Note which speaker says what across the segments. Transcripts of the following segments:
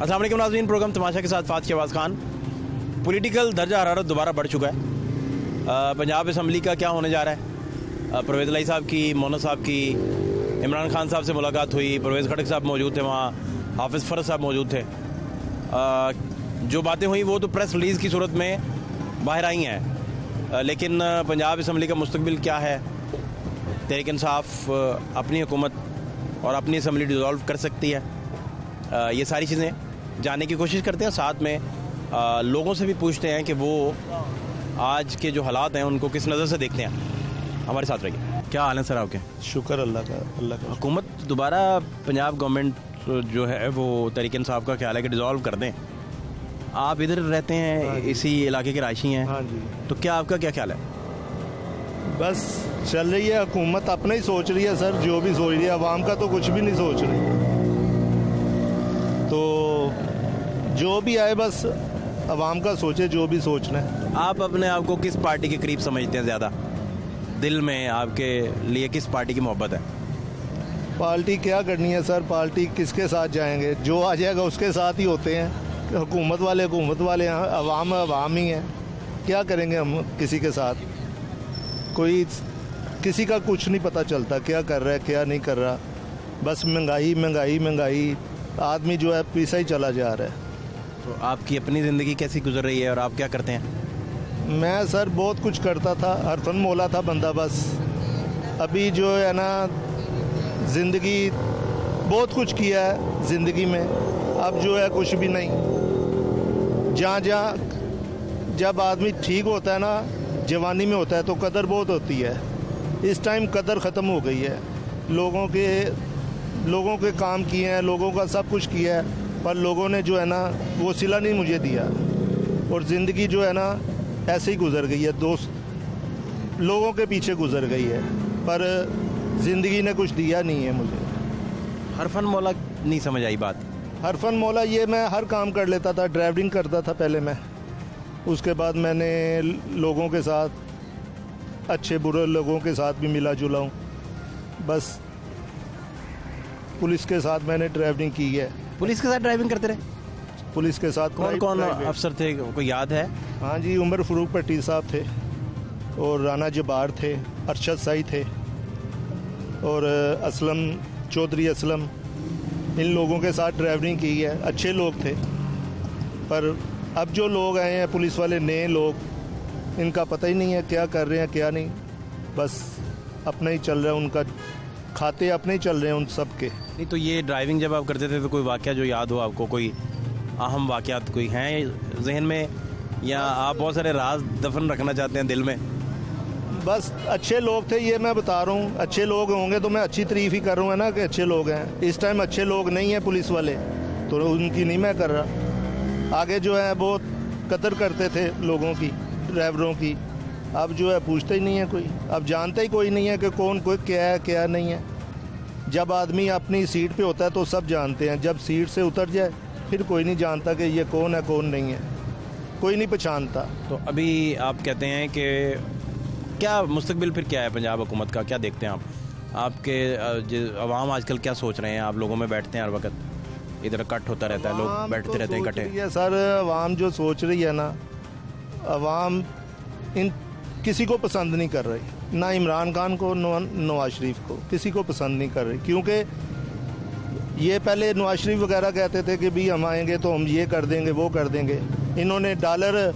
Speaker 1: अस्सलाम वालेकुम नाज़रीन, प्रोग्राम तमाशा के साथ फ़ात शहबाज खान। पॉलिटिकल दर्जा हरारत दोबारा बढ़ चुका है। पंजाब असम्बली का क्या होने जा रहा है? परवेज़ लाई साहब की, मोहन साहब की, इमरान खान साहब से मुलाकात हुई, परवेज़ खड़क साहब मौजूद थे वहाँ, हाफिज़ फ़रज़ साहब मौजूद थे। जो बातें हुई वो तो प्रेस रिलीज़ की सूरत में बाहर आई हैं, लेकिन पंजाब असम्बली का मुस्तकबिल क्या है? तहरीक इंसाफ अपनी हुकूमत और अपनी असम्बली डिज़ोल्व कर सकती है? ये सारी चीज़ें जानने की कोशिश करते हैं। साथ में लोगों से भी पूछते हैं कि वो आज के जो हालात हैं उनको किस नज़र से देखते हैं। हमारे साथ रहिए। क्या हाल है सर आपके?
Speaker 2: शुक्र अल्लाह का।
Speaker 1: हुकूमत दोबारा पंजाब गवर्नमेंट जो है वो तहरीक इंसाफ का ख्याल है कि डिज़ोल्व कर दें। आप इधर रहते हैं, इसी इलाके के रायशी हैं।
Speaker 2: हाँ जी,
Speaker 1: तो क्या आपका क्या ख्याल है?
Speaker 2: बस चल रही है हुकूमत, अपना ही सोच रही है सर, जो भी सोच रही है। आवाम का तो कुछ भी नहीं सोच रही। तो जो भी आए बस आवाम का सोचे, जो भी सोचना है।
Speaker 1: आप अपने आप को किस पार्टी के करीब समझते हैं ज़्यादा? दिल में आपके लिए किस पार्टी की मोहब्बत है?
Speaker 2: पार्टी क्या करनी है सर, पार्टी किसके साथ जाएंगे? जो आ जाएगा उसके साथ ही होते हैं। हुकूमत वाले हैं, अवाम ही है। क्या करेंगे हम किसी के साथ? कोई किसी का कुछ नहीं पता चलता, क्या कर रहा है क्या नहीं कर रहा। बस महंगाई, आदमी जो है पीछे ही चला जा रहा है।
Speaker 1: तो आपकी अपनी ज़िंदगी कैसी गुजर रही है और आप क्या करते हैं?
Speaker 2: मैं सर बहुत कुछ करता था, हरफन मौला था बंदा बस। अभी जो है ना, ज़िंदगी बहुत कुछ किया है ज़िंदगी में, अब जो है कुछ भी नहीं। जहाँ जब आदमी ठीक होता है ना, जवानी में होता है तो कदर बहुत होती है। इस टाइम कदर ख़त्म हो गई है। लोगों के काम किए हैं, लोगों का सब कुछ किया है, पर लोगों ने जो है ना वो सिला नहीं मुझे दिया। और ज़िंदगी जो है ना ऐसे ही गुजर गई है, दोस्त लोगों के पीछे गुजर गई है, पर ज़िंदगी ने कुछ दिया नहीं है मुझे।
Speaker 1: हरफन मौला नहीं समझ आई बात।
Speaker 2: हरफन मौला ये मैं हर काम कर लेता था, ड्राइविंग करता था पहले मैं। उसके बाद मैंने लोगों के साथ, अच्छे बुरे लोगों के साथ भी मिला जुला हूँ। बस पुलिस के साथ मैंने ड्राइविंग की है।
Speaker 1: पुलिस के साथ ड्राइविंग करते रहे?
Speaker 2: पुलिस के साथ
Speaker 1: कौन कौन
Speaker 2: प्राइवेट।
Speaker 1: अफसर थे, कोई याद है?
Speaker 2: हाँ जी, उमर फ़रूक पट्टी साहब थे, और राना जबार थे, अरशद साई थे, और असलम चौधरी असलम। इन लोगों के साथ ड्राइविंग की है, अच्छे लोग थे। पर अब जो लोग आए हैं पुलिस वाले, नए लोग, इनका पता ही नहीं है क्या कर रहे हैं क्या नहीं। बस अपना ही चल रहा है, उनका खाते अपने ही चल रहे हैं उन सब के।
Speaker 1: नहीं तो ये ड्राइविंग जब आप करते थे तो कोई वाक़या जो याद हो आपको, कोई अहम वाक़यात कोई हैं जहन में, या आप बहुत सारे राज दफन रखना चाहते हैं दिल में?
Speaker 2: बस अच्छे लोग थे, ये मैं बता रहा हूँ। अच्छे लोग होंगे तो मैं अच्छी तारीफ़ ही कर रहा हूँ ना कि अच्छे लोग हैं। इस टाइम अच्छे लोग नहीं हैं पुलिस वाले, तो उनकी नहीं मैं कर रहा। आगे जो है बहुत कदर करते थे लोगों की, ड्राइवरों की। अब जो है पूछते ही नहीं है कोई, अब जानते ही कोई नहीं है कि कौन कोई क्या है क्या नहीं है। जब आदमी अपनी सीट पे होता है तो सब जानते हैं, जब सीट से उतर जाए फिर कोई नहीं जानता कि ये कौन है कौन नहीं है, कोई नहीं पहचानता।
Speaker 1: तो अभी आप कहते हैं कि क्या मुस्तकबिल फिर क्या है पंजाब हुकूमत का, क्या देखते हैं आप? आपके अवाम आजकल क्या सोच रहे हैं? आप लोगों में बैठते हैं हर वक्त, इधर कट होता रहता है, लोग बैठते रहते हैं इकट्ठे।
Speaker 2: सर अवाम जो सोच रही है ना, अवाम इन किसी को पसंद नहीं कर रही, ना इमरान खान को नवाज शरीफ को, किसी को पसंद नहीं कर रही। क्योंकि ये पहले नवाज शरीफ वगैरह कहते थे कि भी हम आएंगे तो हम ये कर देंगे वो कर देंगे। इन्होंने डॉलर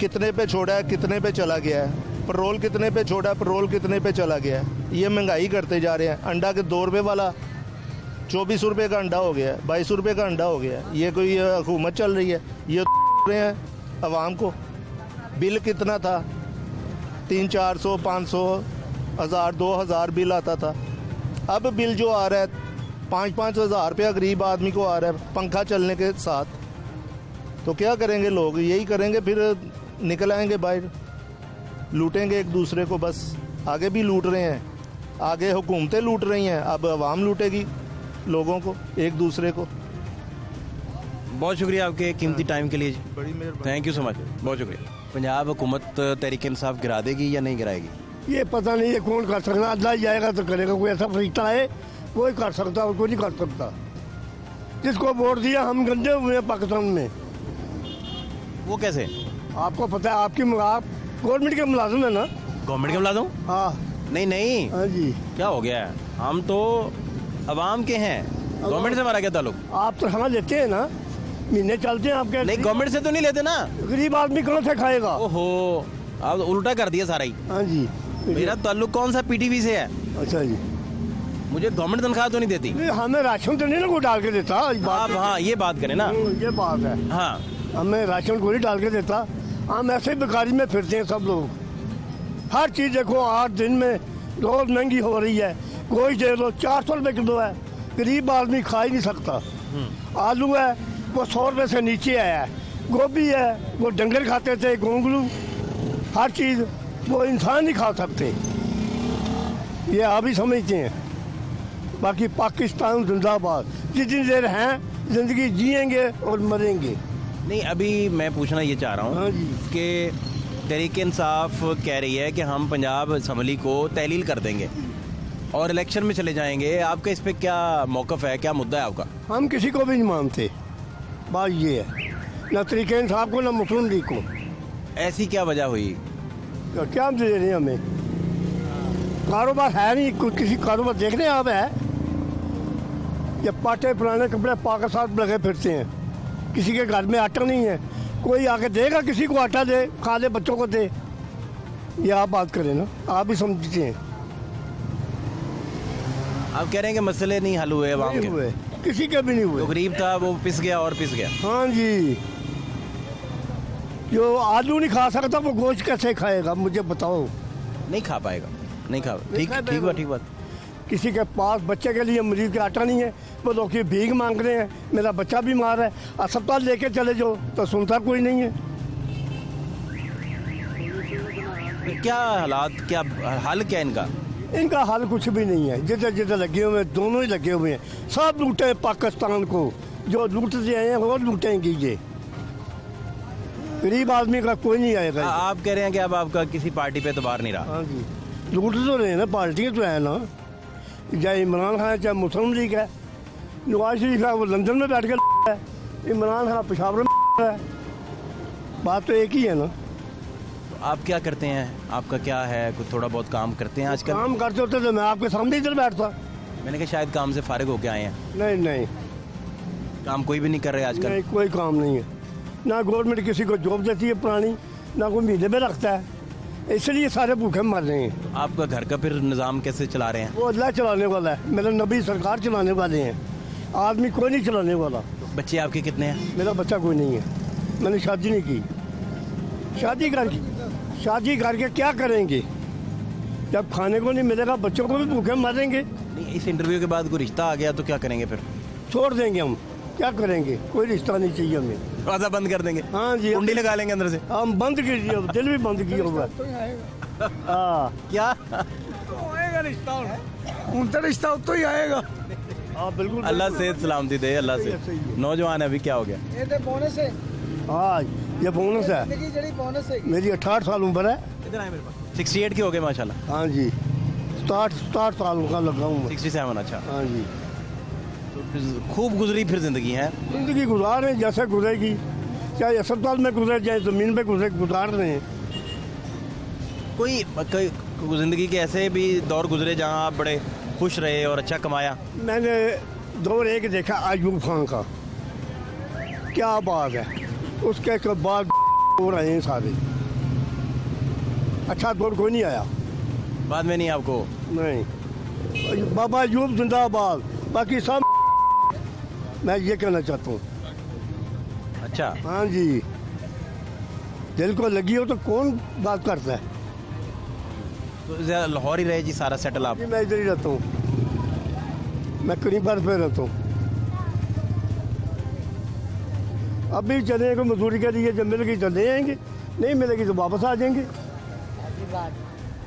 Speaker 2: कितने पे छोड़ा है, कितने पे चला गया है। पेट्रोल कितने पे छोड़ा है, पेट्रोल कितने पे चला गया है। ये महंगाई करते जा रहे हैं। अंडा के 2 रुपये वाला 24 रुपये का अंडा हो गया है, 22 रुपये का अंडा हो गया है। ये कोई हुकूमत चल रही है? ये रहे हैं अवाम को। बिल कितना था? 300-400 500 1000 2000 बिल आता था। अब बिल जो आ रहा है 5-5 हज़ार रुपया गरीब आदमी को आ रहा है, पंखा चलने के साथ। तो क्या करेंगे लोग? यही करेंगे, फिर निकल आएंगे बाहर, लूटेंगे एक दूसरे को। बस आगे भी लूट रहे हैं, आगे हुकूमतें लूट रही हैं, अब आवाम लूटेगी लोगों को, एक दूसरे को।
Speaker 1: बहुत शुक्रिया आपके कीमती टाइम के लिए।
Speaker 2: बड़ी मेहरबानी।
Speaker 1: थैंक यू सो मच, बहुत शुक्रिया। पंजाब हुकूमत तहरीक इंसाफ गिरा देगी या नहीं गिराएगी?
Speaker 3: ये पता नहीं, ये कौन कर सकता? अल्लाह ही जाएगा तो करेगा। कोई ऐसा फरिश्ता है, कोई कर सकता और कोई नहीं कर सकता। जिसको वोट दिया हम गंदे हुए हैं पाकिस्तान में।
Speaker 1: वो कैसे?
Speaker 3: आपको पता है, आप गवर्नमेंट के मुलाजिम है ना?
Speaker 1: गवर्नमेंट के मुलाजिम?
Speaker 3: हाँ
Speaker 1: नहीं
Speaker 3: हाँ जी।
Speaker 1: क्या हो गया है? हम तो अवाम के हैं, गवर्नमेंट से हमारा क्या ताल्लुक?
Speaker 3: आप तो हाँ लेते हैं ना, महीने चलते हैं आपके।
Speaker 1: नहीं, गवर्नमेंट से तो नहीं लेते ना।
Speaker 3: गरीब आदमी कहाँ से खाएगा?
Speaker 1: ओहो, आप उल्टा कर दिया सारा ही।
Speaker 3: हाँ जी।
Speaker 1: मेरा ताल्लुक कौन सा पीटीवी से है?
Speaker 3: अच्छा जी।
Speaker 1: मुझे गवर्नमेंट तनख्वाह तो नहीं देती।
Speaker 3: नहीं, हमें राशन तो नहीं ना कोई डाल के देता।
Speaker 1: आप हाँ ये बात करें ना।
Speaker 3: ये बात है।
Speaker 1: हाँ
Speaker 3: हमें राशन कोई डाल के देता। हम ऐसे ही बेकारी में फिरते हैं सब लोग। हर चीज़ देखो 8 दिन में रोज महंगी हो रही है। गोश्त दे लो 400 रुपये किलो है, गरीब आदमी खा ही नहीं सकता। आलू है वो 100 रुपये से नीचे आया है। गोभी है वो डंगर खाते थे, गोंगलू, हर चीज़ वो इंसान नहीं खा सकते। ये आप ही समझते हैं। बाकी पाकिस्तान जिंदाबाद। जितनी देर हैं जिंदगी जिएंगे और मरेंगे।
Speaker 1: नहीं, अभी मैं पूछना ये चाह रहा
Speaker 3: हाँ
Speaker 1: हूँ
Speaker 3: जी।
Speaker 1: कि तहरीक इंसाफ कह रही है कि हम पंजाब असम्बली को तहलील कर देंगे और इलेक्शन में चले जाएंगे। आपका इस पे क्या मौक़िफ़ है, क्या मुद्दा है आपका?
Speaker 3: हम किसी को भी नहीं मानते। बात ये है, ना तरीके इंसाफ को ना मुस्लिम लीग को।
Speaker 1: ऐसी क्या वजह हुई?
Speaker 3: क्या हम दे रहे हैं? हमें कारोबार है नहीं, किसी कारोबार देख रहे हैं आप? है ये पाटे पुराने कपड़े पाके साथ लगे फिरते हैं। किसी के घर में आटा नहीं है, कोई आके देगा किसी को आटा दे, खा ले, बच्चों को दे। ये आप बात करें ना, आप भी समझते हैं।
Speaker 1: आप कह रहे हैं कि मसले नहीं हल हुए अवाम
Speaker 3: नहीं
Speaker 1: के?
Speaker 3: हुए, किसी के भी नहीं
Speaker 1: जो
Speaker 3: हुए।
Speaker 1: गरीब था वो पिस गया और पिस गया।
Speaker 3: हाँ जी। जो आलू नहीं खा सकता वो गोश्त कैसे खाएगा? मुझे बताओ।
Speaker 1: नहीं खा पाएगा, नहीं खा।
Speaker 3: नहीं
Speaker 1: ठीक
Speaker 3: खा
Speaker 1: ठीक
Speaker 3: पाएगा।
Speaker 1: बात, ठीक बात।
Speaker 3: किसी के पास बच्चे के लिए मरीज के आटा नहीं है, वो लोग की भीख मांग रहे हैं। मेरा बच्चा बीमार है, अस्पताल लेके चले जाओ तो सुनता कोई नहीं है।
Speaker 1: क्या हालात, क्या हल क्या इनका?
Speaker 3: इनका हाल कुछ भी नहीं है। जिधर जिधर लगे हुए हैं, दोनों ही लगे हुए हैं। सब लूटे पाकिस्तान को, जो लूटते आए हैं वो लूटेंगे। ये गरीब आदमी का कोई नहीं आएगा।
Speaker 1: आप कह रहे हैं कि अब आपका किसी पार्टी पे एतबार नहीं रहा?
Speaker 3: हाँ जी, लूट तो रहे हैं ना, पार्टियाँ तो है ना। चाहे इमरान खान है, चाहे मुस्लिम लीग है। नवाज शरीफ है वो लंदन में बैठ कर है, इमरान खान पेशावर में है। बात तो एक ही है ना।
Speaker 1: आप क्या करते हैं? आपका क्या है? कुछ थोड़ा बहुत काम करते हैं आजकल?
Speaker 3: काम करते होते तो मैं आपके सामने इधर बैठता।
Speaker 1: मैंने कहा शायद काम से फारिग होके आए हैं।
Speaker 3: नहीं नहीं
Speaker 1: काम कोई भी नहीं कर रहे आजकल?
Speaker 3: नहीं, कोई काम नहीं है। ना गवर्नमेंट किसी को जॉब देती है पुरानी, ना कोई महीने में रखता है। इसलिए सारे भूखे मर रहे हैं।
Speaker 1: आपका घर का फिर निज़ाम कैसे चला रहे हैं?
Speaker 3: वो अल्लाह चलाने वाला है, मेरा नबी सरकार चलाने वाले हैं। आदमी कोई नहीं चलाने वाला।
Speaker 1: बच्चे आपके कितने हैं?
Speaker 3: मेरा बच्चा कोई नहीं है, मैंने शादी नहीं की। शादी करके क्या करेंगे? जब खाने को नहीं मिलेगा बच्चों को भी भूखे मरेंगे।
Speaker 1: नहीं, इस इंटरव्यू के बाद कोई रिश्ता आ गया तो क्या करेंगे फिर?
Speaker 3: छोड़ देंगे हम, क्या करेंगे? कोई रिश्ता नहीं चाहिए हमें।
Speaker 1: दरवाजा बंद कर देंगे?
Speaker 3: हाँ जी,
Speaker 1: कुंडी लगा लेंगे अंदर से?
Speaker 3: हम बंद कीजिए, दिल भी बंद किया हुआ है। हाँ
Speaker 1: क्या?
Speaker 4: आएगा रिश्ता, उनका रिश्ता तो ही आएगा।
Speaker 3: हाँ बिल्कुल।
Speaker 1: अल्लाह सेहत सलामती दे, अल्लाह से। नौजवान है, अभी क्या हो गया?
Speaker 4: ये तो बोनस है,
Speaker 3: हाँ ये बोनस है।
Speaker 4: जिंदगी जड़ी बोनस है।
Speaker 3: मेरी 68 साल उम्र है।
Speaker 1: इधर आए मेरे पास। 68 के हो गए माशाल्लाह।
Speaker 3: हाँ जी, 67 साल का लगा हूँ मैं।
Speaker 1: 67, अच्छा।
Speaker 3: हाँ जी,
Speaker 1: खूब गुजरी फिर जिंदगी है?
Speaker 3: जिंदगी गुजार रहे हैं जैसे गुजरेगी, चाहे अस्पताल में गुजरे चाहे ज़मीन पे गुजार रहे हैं।
Speaker 1: कोई जिंदगी के ऐसे भी दौर गुजरे जहाँ आप बड़े खुश रहे और अच्छा कमाया?
Speaker 3: मैंने दौर एक देखा अयूब खान का, क्या बात है। उसके बाद हो रहे हैं सारे। अच्छा दौर कोई नहीं आया
Speaker 1: बाद में नहीं आपको?
Speaker 3: नहीं। बाबा अयूब जिंदाबाद, बाकी सब मैं ये कहना चाहता हूँ।
Speaker 1: अच्छा,
Speaker 3: हाँ जी, दिल को लगी हो तो कौन बात करता है?
Speaker 1: तो लाहौर ही रहे जी सारा सेटल आप?
Speaker 3: जी मैं इधर ही रहता हूँ, मैं करीब पर रहता हूँ। अभी चले को मजदूरी के लिए, जब मिलेगी तो ले आएंगे, नहीं मिलेगी तो वापस आ जाएंगे।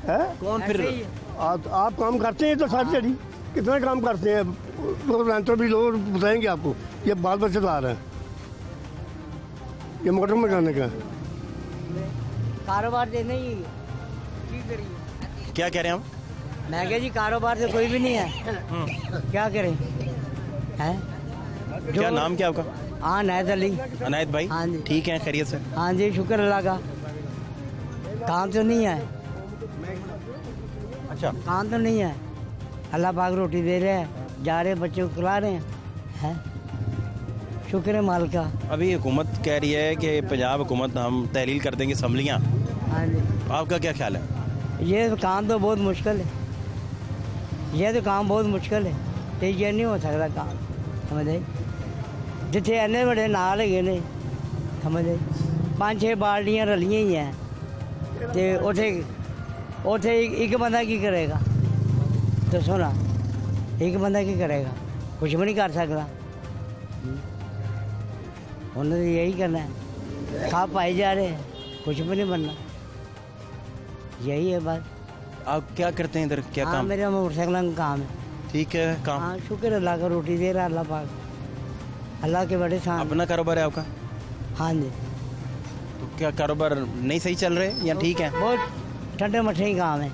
Speaker 3: है
Speaker 1: कौन फिर?
Speaker 3: आप काम करते हैं तो सारी जड़ी कितना काम करते हैं? लोग रेंटर भी लोग बताएंगे आपको। ये बाल बच्चे ला रहे हैं, ये मोटर मैकेनिक है।
Speaker 5: कारोबार देने ही की करिए।
Speaker 1: क्या कह रहे हैं हम?
Speaker 5: मैं कह जी कारोबार से कोई भी नहीं है, क्या करें? हैं
Speaker 1: क्या नाम क्या आपका?
Speaker 5: हाँ नायत अली।
Speaker 1: अनायत भाई,
Speaker 5: हाँ जी।
Speaker 1: ठीक है, खैरियत से?
Speaker 5: हाँ जी शुक्र अल्लाह का। काम तो नहीं है,
Speaker 1: अच्छा,
Speaker 5: काम तो नहीं है। अल्लाह पाक रोटी दे रहे हैं, जा रहे हैं, बच्चों को खिला रहे हैं। शुक्र है माल का।
Speaker 1: अभी हुकूमत कह रही है कि पंजाब हुकूमत हम तहलील कर देंगे असम्बलियाँ,
Speaker 5: हाँ जी,
Speaker 1: आपका क्या ख्याल है?
Speaker 5: ये काम तो बहुत मुश्किल है, ये तो काम बहुत मुश्किल है, तो ये नहीं हो सकता काम, समझे? जिथे इन्ने बड़े नाल है ने, समझे? 5-6 बाल्टियाँ रलियां ही हैं, तो उथे एक बंदा की करेगा? दसो ना, एक बंदा की करेगा? कुछ भी नहीं कर सकता। उन्होंने तो यही करना है, खा पाए जा रहे हैं, कुछ भी नहीं बनना, यही है बात।
Speaker 1: आप क्या करते हैं इधर, क्या
Speaker 5: हाँ
Speaker 1: काम?
Speaker 5: मेरा मोटरसाइकिल का काम है।
Speaker 1: ठीक है, काम
Speaker 5: हाँ शुक्र अल्लाह का, रोटी दे रहा अल्लाह पाक, अल्लाह के बड़े साथ।
Speaker 1: अपना कारोबार है आपका?
Speaker 5: हाँ जी,
Speaker 1: तो क्या कारोबार नहीं सही चल रहे या ठीक है?
Speaker 5: बहुत ठंडे मठे ही काम है।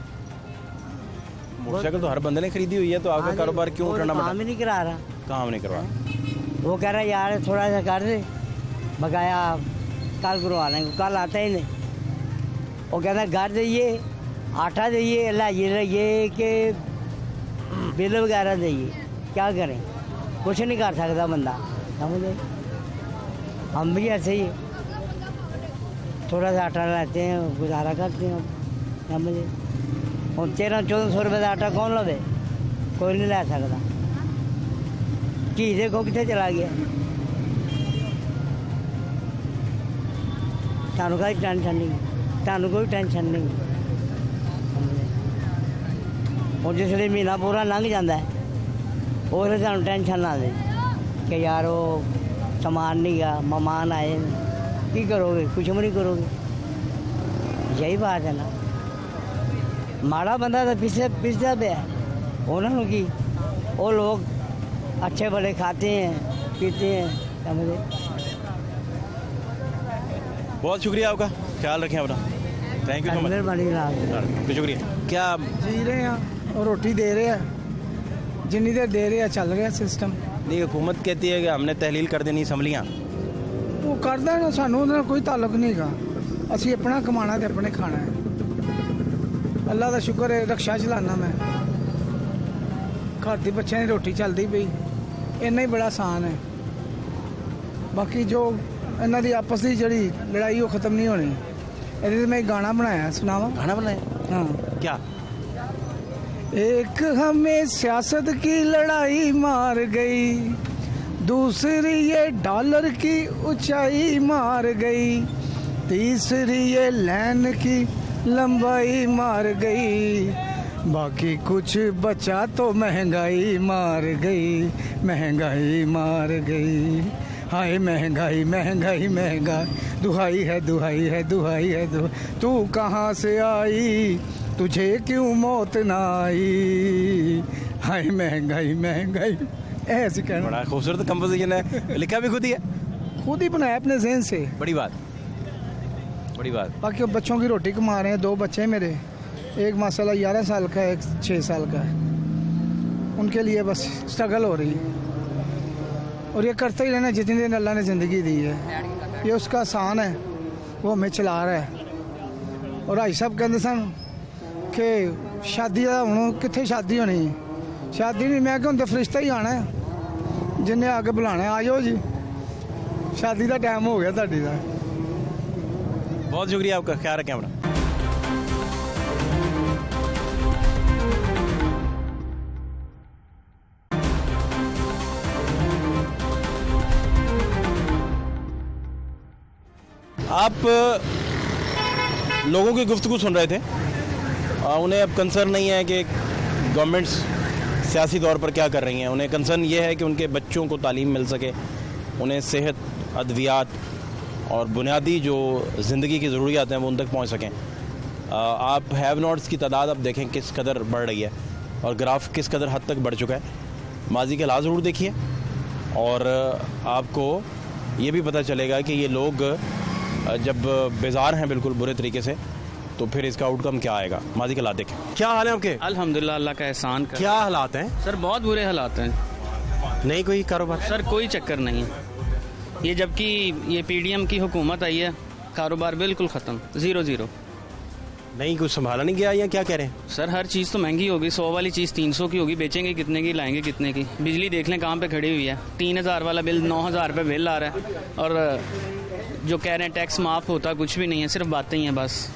Speaker 1: मोटरसाइकिल तो हर बंदे ने खरीदी हुई है, तो आपका
Speaker 5: हाँ जी,
Speaker 1: कारोबार क्यों
Speaker 5: वो
Speaker 1: करना
Speaker 5: काम
Speaker 1: पड़ा?
Speaker 5: ही नहीं करा रहा।
Speaker 1: काम नहीं करवा?
Speaker 5: वो कह रहा है यार थोड़ा सा कर दे, बकाया कल करवा लेंगे, कल आता ही नहीं। वो कहता घर जाइए, आटा दइए, लाइए कि बिल वगैरह दइए, क्या करें? कुछ नहीं कर सकता बंदा, समझे? हम भी ऐसे ही थोड़ा सा आटा लाते हैं, गुजारा करते हैं, समझे? और 1300-1400 रुपये का आटा कौन लवे? कोई नहीं ला सकता। घी देखो कितने चला गया। थानू कोई टेंशन नहीं, थानू कोई टेंशन नहीं। और जिसले महीना पूरा लंघ जाता है, उसले थानू टेंशन ना दे कि यार वो सामान नहीं गा, मेहमान आए, की करोगे? कुछ भी नहीं करोगे, यही बात है ना। माड़ा बंदा तो पिसदा पे है, उन्होंने की वो लोग अच्छे भले खाते हैं पीते हैं, समझे?
Speaker 1: बहुत शुक्रिया आपका, ख्याल रखें अपना, थैंक यू सो मच।
Speaker 5: मेहरबानी जनाब।
Speaker 1: शुक्रिया। क्या
Speaker 4: जी रहे हैं और रोटी दे रहे हैं, जितनी देर दे रहे हैं चल रहा सिस्टम।
Speaker 1: नहीं, हुकूमत कहती है कि हमने तहलील कर देनी असम्बलियाँ,
Speaker 4: वो करदा ना, सानू ਉਹਦੇ ਨਾਲ ਕੋਈ ਤਾਲੁਕ ਨਹੀਂ ਗਾ। ਅਸੀਂ ਆਪਣਾ ਕਮਾਣਾ ਤੇ ਆਪਣੇ ਖਾਣਾ ਹੈ। ਅੱਲਾ ਦਾ ਸ਼ੁਕਰ ਹੈ, ਰਕਸ਼ਾ ਚਲਾਉਣਾ ਮੈਂ, ਘਰ ਦੇ ਬੱਚਿਆਂ ਦੀ ਰੋਟੀ ਚੱਲਦੀ ਪਈ, ਇੰਨਾ ਹੀ ਬੜਾ ਆਸਾਨ ਹੈ। ਬਾਕੀ ਜੋ ਇਹਨਾਂ ਦੀ ਆਪਸ ਦੀ ਜਿਹੜੀ ਲੜਾਈ ਉਹ ਖਤਮ ਨਹੀਂ ਹੋਣੀ। ਇਹਦੇ ਤੇ ਮੈਂ ਇੱਕ ਗਾਣਾ ਬਣਾਇਆ, ਸੁਣਾਵਾਂ?
Speaker 1: खाना बनाया
Speaker 4: हाँ।
Speaker 1: क्या?
Speaker 4: एक हमें सियासत की लड़ाई मार गई, दूसरी ये डॉलर की ऊंचाई मार गई, तीसरी ये लैन की लंबाई मार गई, बाकी कुछ बचा तो महंगाई मार गई, महंगाई मार गई। हाय महंगाई महंगाई महंगाई, दुहाई है दुहाई है दुहाई है दुहाई, तू कहाँ से आई, तुझे क्यों मौत ना आई, हाय महंगाई महंगाई। ऐसे कहना,
Speaker 1: बड़ा खूबसूरत कंपोजिशन है, लिखा भी खुद ही है,
Speaker 4: खुद ही बनाया अपने जहन से।
Speaker 1: बड़ी बात, बड़ी बात।
Speaker 4: बाकी अब बच्चों की रोटी कमा रहे हैं, 2 बच्चे हैं मेरे, एक माशाल्लाह 11 साल का है, एक 6 साल का है। उनके लिए बस स्ट्रगल हो रही है, और ये करते ही रहना जितनी दिन अल्लाह ने ज़िंदगी दी है। ये उसका आसान है, वो हमें चला रहा है। और भाई साहब कहते सन कि शादी का हूँ कितने शादी होनी, शादी नहीं, मैं कि तो फरिश्ता ही आना है, जिन्हें आके बुलाना है, आ जाओ जी, शादी का टाइम हो गया ਤੁਹਾਡੀ ਦਾ।
Speaker 1: बहुत शुक्रिया आपका, ख्याल रखें अपना। आप लोगों की गुफ्तगू सुन रहे थे, उन्हें अब कंसर्न नहीं है कि गवर्नमेंट्स सियासी तौर पर क्या कर रही हैं, उन्हें कंसर्न ये है कि उनके बच्चों को तालीम मिल सके, उन्हें सेहत, अद्वियात और बुनियादी जो ज़िंदगी की ज़रूरियात हैं वो उन तक पहुँच सकें। आप हैव नॉट्स की तादाद अब देखें किस कदर बढ़ रही है और ग्राफ किस कदर हद तक बढ़ चुका है। माजी के हालात ज़रूर देखिए और आपको ये भी पता चलेगा कि ये लोग जब बेजार हैं बिल्कुल बुरे तरीके से, तो फिर इसका आउटकम क्या आएगा। माजी के हालात देखें। क्या हाल है आपके?
Speaker 6: अल्हम्दुलिल्लाह, अल्लाह का एहसान कर।
Speaker 1: क्या हालात हैं?
Speaker 6: सर बहुत बुरे हालात हैं।
Speaker 1: नहीं कोई कारोबार?
Speaker 6: सर कोई चक्कर नहीं है, ये जबकि ये पीडीएम की हुकूमत आई है, कारोबार बिल्कुल ख़त्म, 0-0।
Speaker 1: नहीं कुछ संभाला नहीं गया या क्या कह रहे हैं?
Speaker 6: सर हर चीज़ तो महंगी होगी, 100 वाली चीज़ 300 की होगी, बेचेंगे कितने की, लाएंगे कितने की? बिजली देख लें कहाँ पे खड़ी हुई है, 3000 वाला बिल 9000 रुपये बिल आ रहा है, और जो कह रहे हैं टैक्स माफ़ होता कुछ भी नहीं है, सिर्फ बातें ही हैं बस।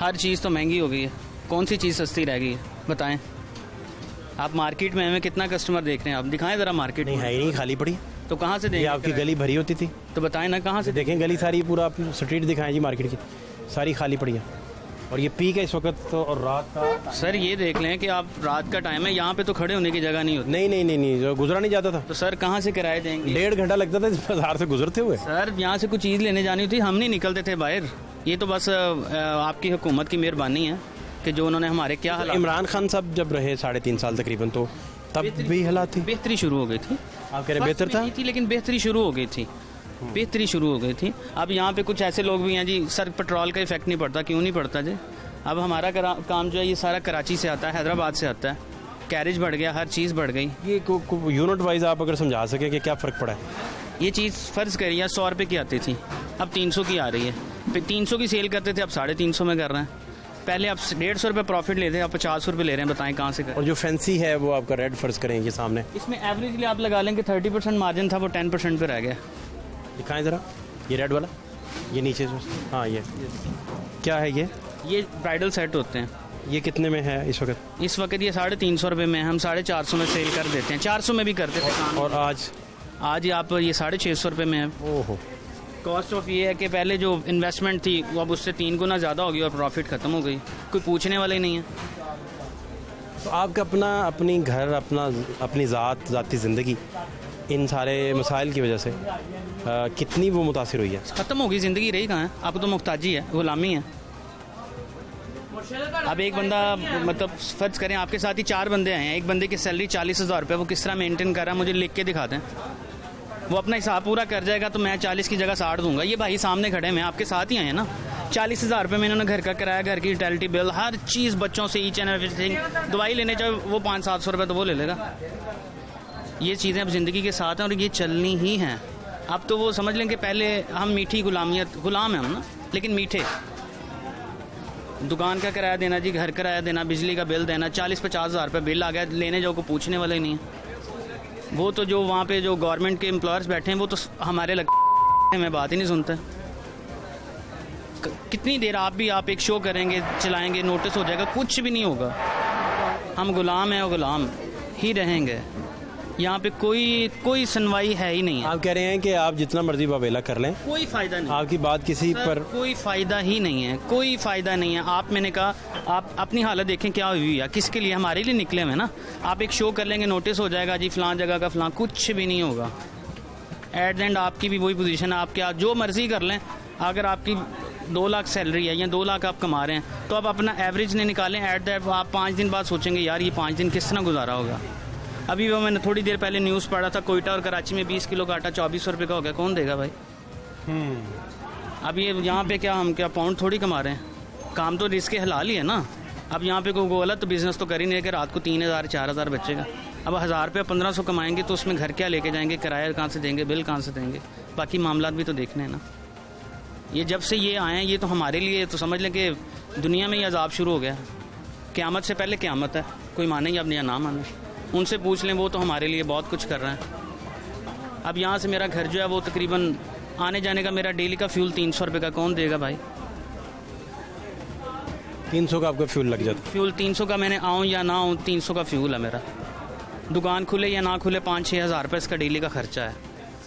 Speaker 6: हर चीज़ तो महंगी हो गई है, कौन सी चीज़ सस्ती रह गई है बताएं? आप मार्केट में हमें कितना कस्टमर देख रहे हैं, आप दिखाएं ज़रा मार्केट
Speaker 1: नहीं
Speaker 6: में।
Speaker 1: है ही नहीं, खाली पड़ी।
Speaker 6: तो कहाँ से
Speaker 1: ये
Speaker 6: देंगे?
Speaker 1: आपकी गली भरी होती थी
Speaker 6: तो बताएं ना कहाँ से?
Speaker 1: देखें गली सारी पूरा आप स्ट्रीट दिखाएं जी, मार्केट की सारी खाली पड़ी है। और ये पीक है इस वक्त तो, और रात का।
Speaker 6: सर ये देख लें कि आप रात का टाइम है, यहाँ पे तो खड़े होने की जगह नहीं होती,
Speaker 1: नहीं नहीं नहीं नहीं, जो गुजरा नहीं जाता था,
Speaker 6: तो सर कहाँ से किराए देंगे?
Speaker 1: 1.5 घंटा लगता था इस बाजार से गुजरते हुए।
Speaker 6: सर यहाँ से कुछ चीज़ लेने जानी होती, हम नहीं निकलते थे बाहर। ये तो बस आपकी हुकूमत की मेहरबानी है कि जो उन्होंने हमारे क्या हालात।
Speaker 1: इमरान खान साहब जब रहे 3.5 साल तकरीबन, तो तब भी हालात थी।
Speaker 6: बेहतरी शुरू हो गई थी,
Speaker 1: आप कह रहे हैं बेहतर था?
Speaker 6: नहीं थी, लेकिन बेहतरी शुरू हो गई थी, बेहतरी शुरू हो गई थी। अब यहाँ पे कुछ ऐसे लोग भी हैं जी, सर पेट्रोल का इफेक्ट नहीं पड़ता, क्यों नहीं पड़ता जी? अब हमारा काम जो है ये सारा कराची से आता है, हैदराबाद से आता है, कैरेज बढ़ गया, हर चीज़ बढ़ गई।
Speaker 1: ये यूनिट वाइज आप अगर समझा सकें कि क्या फ़र्क पड़ा है?
Speaker 6: ये चीज़ फ़र्ज़ करिए 100 रुपये की आती थी, अब 300 की आ रही है। फिर 300 की सेल करते थे, अब 350 में कर रहे हैं। पहले आप 150 रुपये प्रॉफिट लेते हैं, अब 50 रुपये ले रहे हैं, बताएं कहाँ से करें?
Speaker 1: और जो फैंसी है वो आपका रेड फ़र्ज करें ये सामने
Speaker 6: इसमें एवरेजली आप लगा लें कि 30% मार्जिन था, वो 10% पे रह गया।
Speaker 1: दिखाएं ज़रा, ये रेड वाला, ये नीचे जो, हाँ ये क्या है?
Speaker 6: ये ब्राइडल सेट होते हैं।
Speaker 1: ये कितने में है इस वक्त?
Speaker 6: इस वक्त ये 350 रुपये में, हम 450 में सेल कर देते हैं, 400 में भी करते थे।
Speaker 1: और आज
Speaker 6: आप ये 650 रुपये में है।
Speaker 1: ओहो,
Speaker 6: कॉस्ट ऑफ ये है कि पहले जो इन्वेस्टमेंट थी वो अब उससे 3 गुना ज़्यादा हो गई और प्रॉफिट ख़त्म हो गई, कोई पूछने वाला ही नहीं है।
Speaker 1: तो आपका अपनी घर, अपनी ज़ाती ज़िंदगी इन सारे मसाइल की वजह से कितनी वो मुतासिर हुई है?
Speaker 6: ख़त्म हो गई, ज़िंदगी रही कहाँ है? आपको तो मुख्ताजी है, ग़ुलामी है। अब एक बंदा, मतलब फ़र्ज़ करें आपके साथ ही 4 बंदे आए हैं, एक बंदे की सैलरी 40,000 रुपये, वो किस तरह मेंटेन कर रहा है मुझे लिख के दिखा दें। वो अपना हिसाब पूरा कर जाएगा तो मैं 40 की जगह 60 दूंगा। ये भाई सामने खड़े हैं, आपके साथ ही आए हैं ना। 40,000 रुपये में इन्होंने घर का किराया, घर की यूटिलिटी बिल, हर चीज़ बच्चों से, ईच एंड एवरीथिंग। दवाई लेने चाहे वो 500-700 रुपये तो वो ले लेगा। ये चीज़ें अब ज़िंदगी के साथ हैं और ये चलनी ही हैं। अब तो वो समझ लें कि पहले हम मीठी गुलाम है हम ना, लेकिन मीठे। दुकान का किराया देना जी, घर किराया देना, बिजली का बिल देना, 40-50 हज़ार रुपये बिल आ गया, लेने जाओ को पूछने वाला ही नहीं है। वो तो जो वहाँ पे जो गवर्नमेंट के एम्प्लॉयर्स बैठे हैं वो तो हमारे में बात ही नहीं सुनते। कितनी देर आप एक शो करेंगे, चलाएंगे, नोटिस हो जाएगा, कुछ भी नहीं होगा। हम गुलाम हैं और गुलाम ही रहेंगे। यहाँ पे कोई सुनवाई है ही नहीं है।
Speaker 1: आप कह रहे हैं कि आप जितना मर्जी वावेला कर लें,
Speaker 6: कोई फ़ायदा नहीं,
Speaker 1: आपकी बात किसी
Speaker 6: सर,
Speaker 1: पर
Speaker 6: कोई फ़ायदा ही नहीं है, कोई फ़ायदा नहीं है। मैंने कहा आप अपनी हालत देखें क्या हुई है, किसके लिए? हमारे लिए निकले हुए ना। आप एक शो कर लेंगे, नोटिस हो जाएगा जी फलां जगह का फलां, कुछ भी नहीं होगा। एट द एंड आपकी भी वही पोजीशन है, आप क्या जो मर्जी कर लें। अगर आपकी 2 लाख सैलरी है या 2 लाख आप कमा रहे हैं तो आप अपना एवरेज नहीं निकालें। एट द आप 5 दिन बाद सोचेंगे यार ये 5 दिन किस तरह गुजारा होगा। अभी वो मैंने थोड़ी देर पहले न्यूज़ पढ़ा था, कोयटा और कराची में 20 किलो का आटा 2400 रुपये का हो गया। कौन देगा भाई? अब ये यहाँ पे हम क्या पाउंड थोड़ी कमा रहे हैं, काम तो रिस्क हलाल ही है ना। अब यहाँ पे कोई गलत बिजनेस तो कर ही नहीं कि रात को 3,000-4,000 बचेगा। अब 1,000 रुपये 1,500 कमाएंगे तो उसमें घर क्या लेके जाएंगे, किराया कहाँ से देंगे, बिल कहाँ से देंगे, बाकी मामला भी तो देखने हैं ना। ये जब से ये आए हैं ये तो हमारे लिए तो समझ लें कि दुनिया में ही अजाब शुरू हो गया। क़यामत से पहले क़यामत है, कोई माने या ना माने, उनसे पूछ लें, वो तो हमारे लिए बहुत कुछ कर रहे हैं। अब यहाँ से मेरा घर जो है वो तकरीबन आने जाने का मेरा डेली का फ्यूल 300 रुपये का कौन देगा भाई?
Speaker 1: 300 का आपका फ्यूल लग जाता?
Speaker 6: फ्यूल 300 का, मैंने आऊँ या ना आऊँ 300 का फ्यूल है मेरा। दुकान खुले या ना खुले 5-6 हज़ार रुपये इसका डेली का खर्चा है।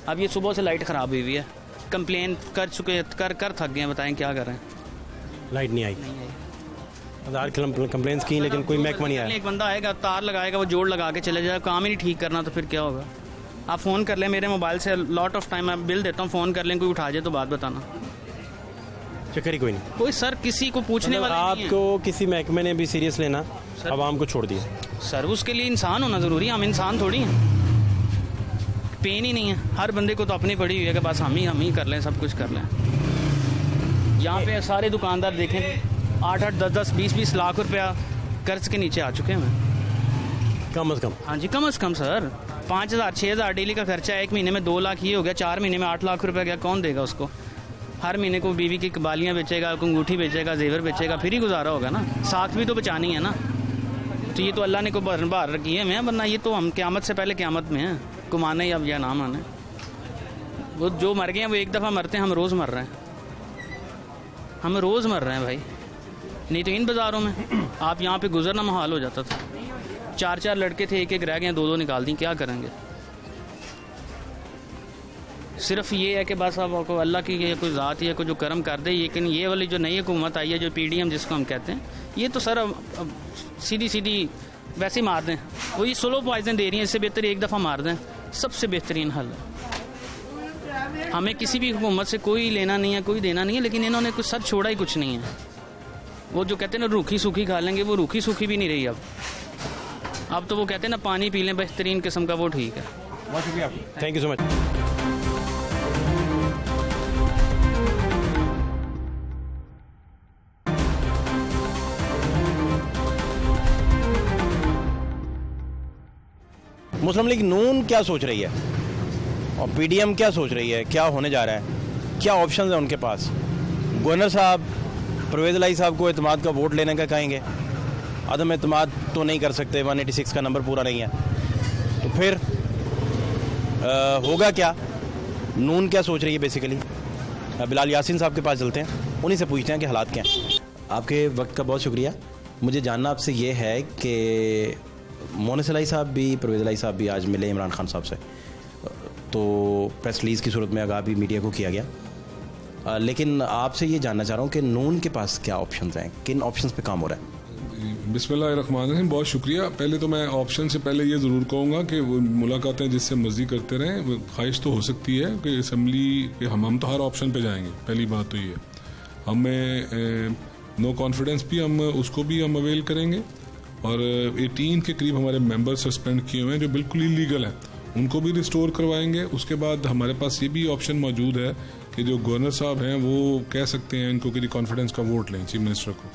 Speaker 6: अब ये सुबह से लाइट ख़राब हुई हुई है, कंप्लेन कर चुके, कर थक गए, बताएं क्या करें।
Speaker 1: लाइट नहीं आई, 1000 कंप्लेंट्स की लेकिन कोई महकमा नहीं आया।
Speaker 6: एक बंदा आएगा, तार लगाएगा, वो जोड़ लगा के चले जाएगा, काम ही नहीं ठीक करना तो फिर क्या होगा? आप फ़ोन कर लें मेरे मोबाइल से, लॉट ऑफ टाइम मैं बिल देता हूँ, फ़ोन कर लें, कोई उठा जाए तो बात बताना।
Speaker 1: चक्कर ही कोई नहीं,
Speaker 6: कोई सर किसी को पूछने वाला नहीं है।
Speaker 1: आपको किसी महकमे ने भी सीरियस लेना, आवाम को छोड़ दिया।
Speaker 6: सर उसके लिए इंसान होना ज़रूरी है, हम इंसान थोड़ी हैं। पेन ही नहीं है, हर बंदे को तो अपनी पड़ी हुई है कि बस हम ही कर लें, सब कुछ कर लें। यहाँ पे सारे दुकानदार देखें 8-8, 10-10, 20-20 लाख रुपया कर्ज के नीचे आ चुके हैं।
Speaker 1: कम अज़ कम?
Speaker 6: हाँ जी, कम अज़ कम सर। 5,000 6,000 डेली का खर्चा है, 1 महीने में 2 लाख ये हो गया, 4 महीने में 8 लाख रुपए गया, कौन देगा उसको? हर महीने को बीवी की कबालियाँ बेचेगा, अंगूठी बेचेगा, जेवर बेचेगा, फिर ही गुजारा होगा ना। साख भी तो बचानी है ना। तो ये तो अल्लाह ने को बार रखी है, मैं वरना ये तो हम क़यामत से पहले क़यामत में हैं, कुमाने अब या ना माने। वो जो मर गए हैं वो एक दफ़ा मरते हैं, हम रोज़ मर रहे हैं, हम रोज़ मर रहे हैं भाई। नहीं तो इन बाज़ारों में आप यहाँ पे गुजरना मुहाल हो जाता था। 4 लड़के थे, एक रह गए, 2 निकाल दी, क्या करेंगे? सिर्फ ये है कि बस आपको अल्लाह की ये कोई ज़ात है, कोई जो कर्म कर दे। लेकिन ये वाली जो नई हुकूमत आई है, जो PDM जिसको हम कहते हैं, ये तो सर अब सीधी वैसे ही मार दें। वही स्लो पॉइजन दे रही हैं, इससे बेहतर एक दफ़ा मार दें, सबसे बेहतरीन हल है। हमें किसी भी हुकूमत से कोई लेना नहीं है, कोई देना नहीं है, लेकिन इन्होंने कुछ सर छोड़ा ही कुछ नहीं है। वो जो कहते हैं ना रूखी सूखी खा लेंगे, वो रूखी सूखी भी नहीं रही अब तो वो कहते हैं ना पानी पी लें बेहतरीन किस्म का, वो ठीक है।
Speaker 1: बहुत शुक्रिया, thank you so much. Muslim League Noon क्या सोच रही है और PDM क्या सोच रही है, क्या होने जा रहा है, क्या ऑप्शंस हैं उनके पास? गवर्नर साहब परवेज़ इलाही साहब को एतमाद का वोट लेने का कहेंगे, अदम एतमाद तो नहीं कर सकते, 186 का नंबर पूरा नहीं है, तो फिर होगा क्या? नून क्या सोच रही है बेसिकली? बिलाल यासीन साहब के पास चलते हैं, उन्हीं से पूछते हैं कि हालात क्या हैं। आपके वक्त का बहुत शुक्रिया। मुझे जानना आपसे ये है कि मोनस इलाही साहब भी, परवेज़ इलाही साहब भी आज मिले इमरान खान साहब से, तो प्रेस रिलीज़ की सूरत में आगाह भी मीडिया को किया गया, लेकिन आपसे ये जानना चाह रहा हूँ कि नून के पास क्या ऑप्शंस हैं, किन ऑप्शंस पे काम हो रहा है?
Speaker 7: बिस्मिल्लाहिर्रहमानिर्रहीम, बहुत शुक्रिया। पहले तो मैं ऑप्शन से पहले ये ज़रूर कहूँगा कि वो मुलाकातें जिससे मर्जी करते रहें, ख्वाहिश तो हो सकती है कि असम्बली के हम तो हर ऑप्शन पे जाएंगे। पहली बात तो ये हमें नो कॉन्फिडेंस भी हम उसको भी हम अवेल करेंगे, और 18 के करीब हमारे मेंबर सस्पेंड किए हुए हैं जो बिल्कुल इलीगल हैं, उनको भी रिस्टोर करवाएंगे। उसके बाद हमारे पास ये भी ऑप्शन मौजूद है कि जो गवर्नर साहब हैं वो कह सकते हैं इनको कि कॉन्फिडेंस का वोट लें चीफ मिनिस्टर को,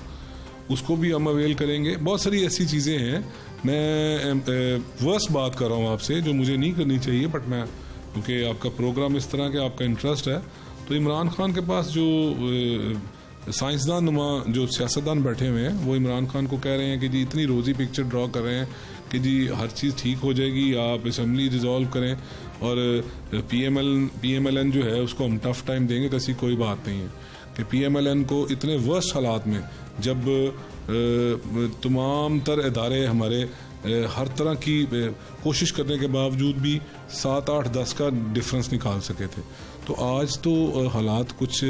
Speaker 7: उसको भी हम अवेल करेंगे। बहुत सारी ऐसी चीज़ें हैं। मैं वर्स्ट बात कर रहा हूँ आपसे जो मुझे नहीं करनी चाहिए, बट मैं क्योंकि आपका प्रोग्राम इस तरह के आपका इंटरेस्ट है, तो इमरान खान के पास जो साइंसदान नुमा जो सियासतदान बैठे हुए हैं वो इमरान खान को कह रहे हैं कि जी इतनी रोज़ी पिक्चर ड्रॉ कर रहे हैं कि जी हर चीज़ ठीक हो जाएगी, आप असम्बली रिजॉल्व करें और PMLN जो है उसको हम टफ टाइम देंगे, कैसी कोई बात नहीं है कि PMLN को इतने वर्स्ट हालात में जब तमाम तर इदारे हमारे हर तरह की कोशिश करने के बावजूद भी 7, 8, 10 का डिफरेंस निकाल सके थे, तो आज तो हालात कुछ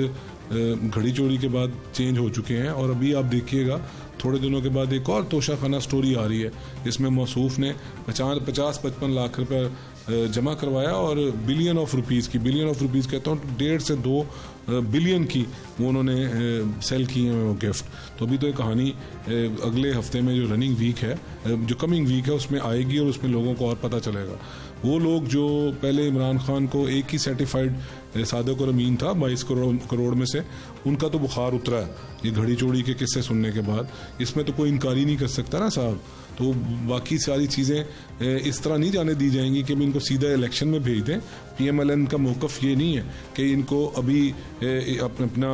Speaker 7: घड़ी चोरी के बाद चेंज हो चुके हैं। और अभी आप देखिएगा थोड़े दिनों के बाद एक और तोशाखाना स्टोरी आ रही है, इसमें मौसूफ ने 50-55 लाख रुपए जमा करवाया और बिलियन ऑफ रुपीज़ कहता हूँ 1.5 से 2 बिलियन की वो उन्होंने सेल किए हैं वो गिफ्ट। तो अभी तो ये कहानी अगले हफ्ते में जो रनिंग वीक है, जो कमिंग वीक है उसमें आएगी और उसमें लोगों को और पता चलेगा। वो लोग जो पहले इमरान खान को एक ही सर्टिफाइड सादिक और अमीन था 22 करोड़ में से, उनका तो बुखार उतरा है ये घड़ी चोरी के किस्से सुनने के बाद। इसमें तो कोई इनकार ही नहीं कर सकता ना साहब। तो बाकी सारी चीज़ें इस तरह नहीं जाने दी जाएंगी कि हम इनको सीधा इलेक्शन में भेज दें। PMLN का मौक़िफ़ ये नहीं है कि इनको अभी अपना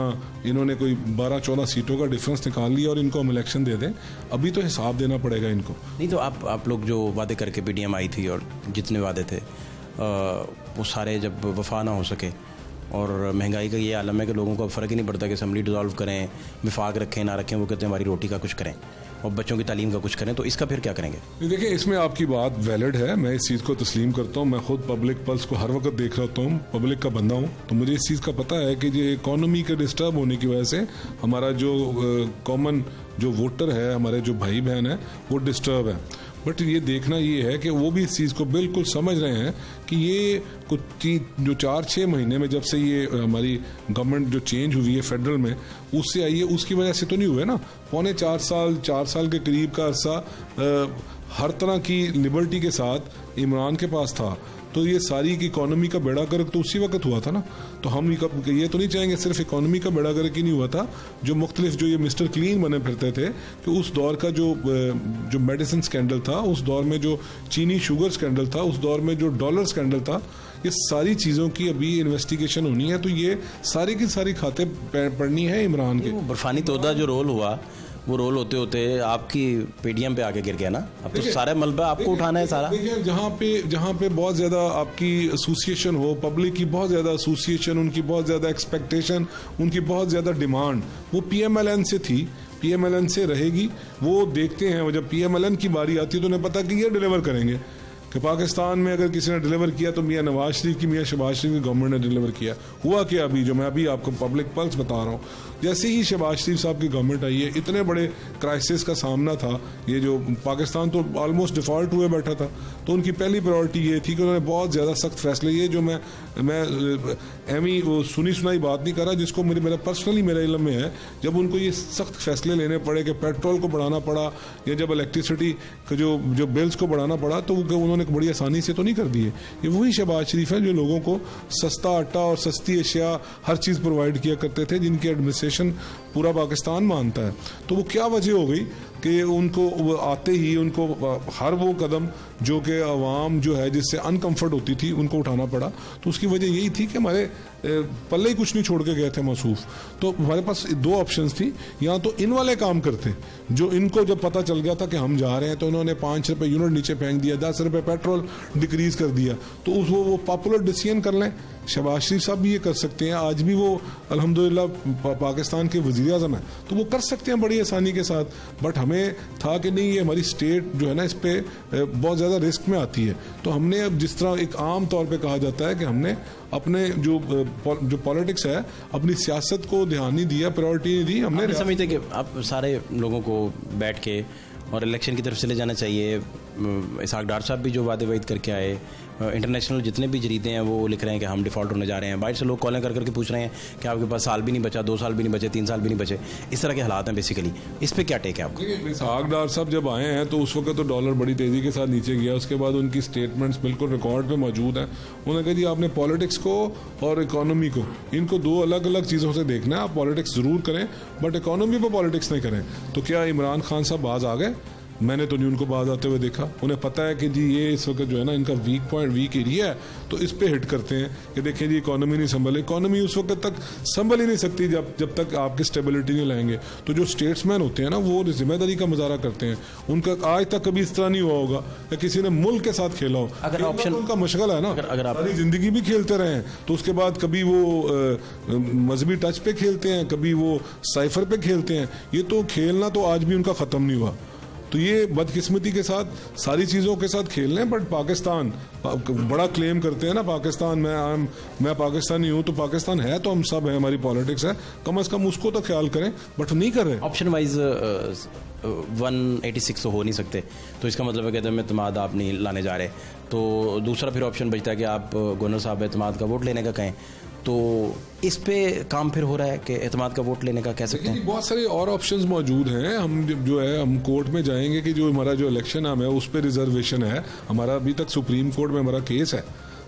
Speaker 7: इन्होंने कोई 12-14 सीटों का डिफरेंस निकाल लिया और इनको हम इलेक्शन दे दें। अभी तो हिसाब देना पड़ेगा इनको।
Speaker 1: नहीं तो आप लोग जो वादे करके PDM आई थी और जितने वादे थे वो सारे जब वफा ना हो सके, और महंगाई का ये आलम है कि लोगों को अब फ़र्क ही नहीं पड़ता कि असम्बली डिज़ोल्व करें, विफाक रखें ना रखें, वो कहते हैं हमारी रोटी का कुछ करें और बच्चों की तालीम का कुछ करें, तो इसका फिर क्या करेंगे?
Speaker 7: देखिए इसमें आपकी बात वैलिड है, मैं इस चीज़ को तस्लीम करता हूँ। मैं खुद पब्लिक पल्स को हर वक्त देख रहा हूँ, पब्लिक का बंदा हूँ, तो मुझे इस चीज़ का पता है कि ये इकॉनमी के डिस्टर्ब होने की वजह से हमारा जो कॉमन जो वोटर है, हमारे जो भाई बहन है, वो डिस्टर्ब है। बट ये देखना ये है कि वो भी इस चीज़ को बिल्कुल समझ रहे हैं कि ये कुछ जो 4-6 महीने में जब से ये हमारी गवर्नमेंट जो चेंज हुई है फेडरल में, उससे आई है, उसकी वजह से तो नहीं हुए ना। 4 साल के करीब का अरसा हर तरह की लिबर्टी के साथ इमरान के पास था। तो ये सारी की इकोनॉमी का बेड़ा गर्क तो उसी वक्त हुआ था ना। तो हम ये तो नहीं चाहेंगे सिर्फ इकोनॉमी का बेड़ा गर्क ही नहीं हुआ था, जो मुख्तलिफ जो ये मिस्टर क्लीन बने फिरते थे कि उस दौर का जो मेडिसिन स्कैंडल था, उस दौर में जो चीनी शुगर स्कैंडल था, उस दौर में जो डॉलर स्कैंडल था, ये सारी चीज़ों की अभी इन्वेस्टिगेशन होनी है। तो ये सारी की सारी खाते पड़नी है इमरान के।
Speaker 1: वो बर्फानी तोदा जो रोल हुआ, वो रोल होते होते आपकी पेटीएम पे आके गिर गया ना। अब तो सारा मलबा आपको उठाना है सारा।
Speaker 7: देखिए जहाँ पे बहुत ज़्यादा आपकी एसोसिएशन हो, पब्लिक की बहुत ज़्यादा एसोसिएशन, उनकी बहुत ज़्यादा एक्सपेक्टेशन, उनकी बहुत ज़्यादा डिमांड वो PMLN से थी, PMLN से रहेगी। वो देखते हैं, वो जब PMLN की बारी आती है तो उन्हें पता कि ये डिलीवर करेंगे कि पाकिस्तान में अगर किसी ने डिलीवर किया तो मियाँ नवाज शरीफ की, मियाँ शहबाज शरीफ की गवर्नमेंट ने डिलीवर किया। हुआ क्या अभी जो मैं अभी आपको पब्लिक पल्स बता रहा हूँ, जैसे ही शहबाज शरीफ साहब की गवर्नमेंट आई है, इतने बड़े क्राइसिस का सामना था, ये जो पाकिस्तान तो ऑलमोस्ट डिफॉल्ट हुए बैठा था, तो उनकी पहली प्रायोरिटी ये थी कि उन्होंने बहुत ज़्यादा सख्त फैसले, ये जो मैं वो सुनी सुनाई बात नहीं कर रहा, जिसको मेरा पर्सनली मेरा इल्म में है, जब उनको ये सख्त फैसले लेने पड़े कि पेट्रोल को बढ़ाना पड़ा या जब इलेक्ट्रिसिटी का जो बिल्स को बढ़ाना पड़ा, तो उन्होंने बड़ी आसानी से तो नहीं कर दिए। ये वही शहबाज शरीफ है जो लोगों को सस्ता आटा और सस्ती अशिया हर चीज़ प्रोवाइड किया करते थे, जिनकी एडमिनिस्ट्रेशन पूरा पाकिस्तान मानता है। तो वो क्या वजह हो गई कि उनको आते ही उनको हर वो कदम जो कि आवाम जो है जिससे अनकंफर्ट होती थी उनको उठाना पड़ा। तो उसकी वजह यही थी कि हमारे पल्ले ही कुछ नहीं छोड़ के गए थे मौसूफ। तो हमारे पास दो ऑप्शंस थी, या तो इन वाले काम करते जो इनको जब पता चल गया था कि हम जा रहे हैं, तो उन्होंने 5 रुपये यूनिट नीचे फेंक दिया, 10 रुपये पेट्रोल डिक्रीज कर दिया, तो वो पॉपुलर डिसीजन कर लें। शहबाज शरीफ साहब भी ये कर सकते हैं, आज भी वो अल्हम्दुलिल्लाह पाकिस्तान के वज़ीर आज़म हैं, तो वो कर सकते हैं बड़ी आसानी के साथ। बट हमें था कि नहीं, ये हमारी स्टेट जो है ना, इस पर बहुत ज़्यादा रिस्क में आती है। तो हमने अब जिस तरह एक आम तौर पे कहा जाता है कि हमने अपने जो पॉलिटिक्स है, अपनी सियासत को ध्यान नहीं दिया, प्रायोरिटी नहीं दी हमने।
Speaker 1: समझते कि आप सारे लोगों को बैठ के और इलेक्शन की तरफ चले जाना चाहिए। इसहाक डार साहब भी जो वादे वाइद करके आए, इंटरनेशनल जितने भी जरीदे हैं वो लिख रहे हैं कि हम डिफ़ॉल्ट होने जा रहे हैं। बाहर से लोग कॉलें करके पूछ रहे हैं कि आपके पास साल भी नहीं बचा, 2 साल भी नहीं बचे, 3 साल भी नहीं बचे। इस तरह के हालात हैं बेसिकली। इस पे क्या टेक है आपको?
Speaker 7: इसहाक डार साहब जब आए हैं तो उस वक्त तो डॉलर बड़ी तेज़ी के साथ नीचे गया, उसके बाद उनकी स्टेटमेंट्स बिल्कुल रिकॉर्ड पे मौजूद हैं। उन्होंने कहा जी आपने पॉलिटिक्स को और इकोनॉमी को, इनको 2 अलग अलग चीज़ों से देखना है। आप पॉलिटिक्स ज़रूर करें बट इकोनॉमी पर पॉलिटिक्स नहीं करें। तो क्या इमरान खान साहब बाज आ गए? मैंने तो नहीं उनको बाज आते हुए देखा। उन्हें पता है कि जी ये इस वक्त जो है ना इनका वीक एरिया है, तो इस पे हिट करते हैं कि देखें जी इकोनॉमी नहीं संभल। इकोनॉमी उस वक्त तक संभल ही नहीं सकती जब तक आपकी स्टेबिलिटी नहीं लाएंगे। तो जो स्टेट्समैन होते हैं ना, वो जिम्मेदारी का मुजाहरा करते हैं। उनका आज तक कभी इस तरह नहीं हुआ होगा कि किसी ने मुल्क के साथ खेला हो।
Speaker 1: अगर ऑप्शन
Speaker 7: तो उनका मुश्किल है ना,
Speaker 1: अगर आप
Speaker 7: सारी जिंदगी भी खेलते रहे हैं, तो उसके बाद कभी वो मजहबी टच पे खेलते हैं, कभी वो साइफर पे खेलते हैं। ये तो खेलना तो आज भी उनका ख़त्म नहीं हुआ। तो ये बदकिस्मती के साथ सारी चीज़ों के साथ खेल रहे हैं। बट पाकिस्तान बड़ा क्लेम करते हैं ना, पाकिस्तान मैं पाकिस्तानी हूँ, तो पाकिस्तान है तो हम सब हैं, हमारी पॉलिटिक्स है, कम से कम उसको तो ख्याल करें। बट नहीं कर रहे।
Speaker 1: ऑप्शन वाइज 186 तो हो नहीं सकते, तो इसका मतलब है कि अदम एतमाद आप नहीं लाने जा रहे। तो दूसरा फिर ऑप्शन बचता है कि आप गवर्नर साहब एतमाद का वोट लेने का कहें। तो इस पे काम फिर हो रहा है कि एतमाद का वोट लेने का कह सकते हैं।
Speaker 7: बहुत सारे और ऑप्शंस मौजूद हैं। हम जो है हम कोर्ट में जाएंगे कि जो हमारा जो इलेक्शन है उस पर रिजर्वेशन है। हमारा अभी तक सुप्रीम कोर्ट में हमारा केस है,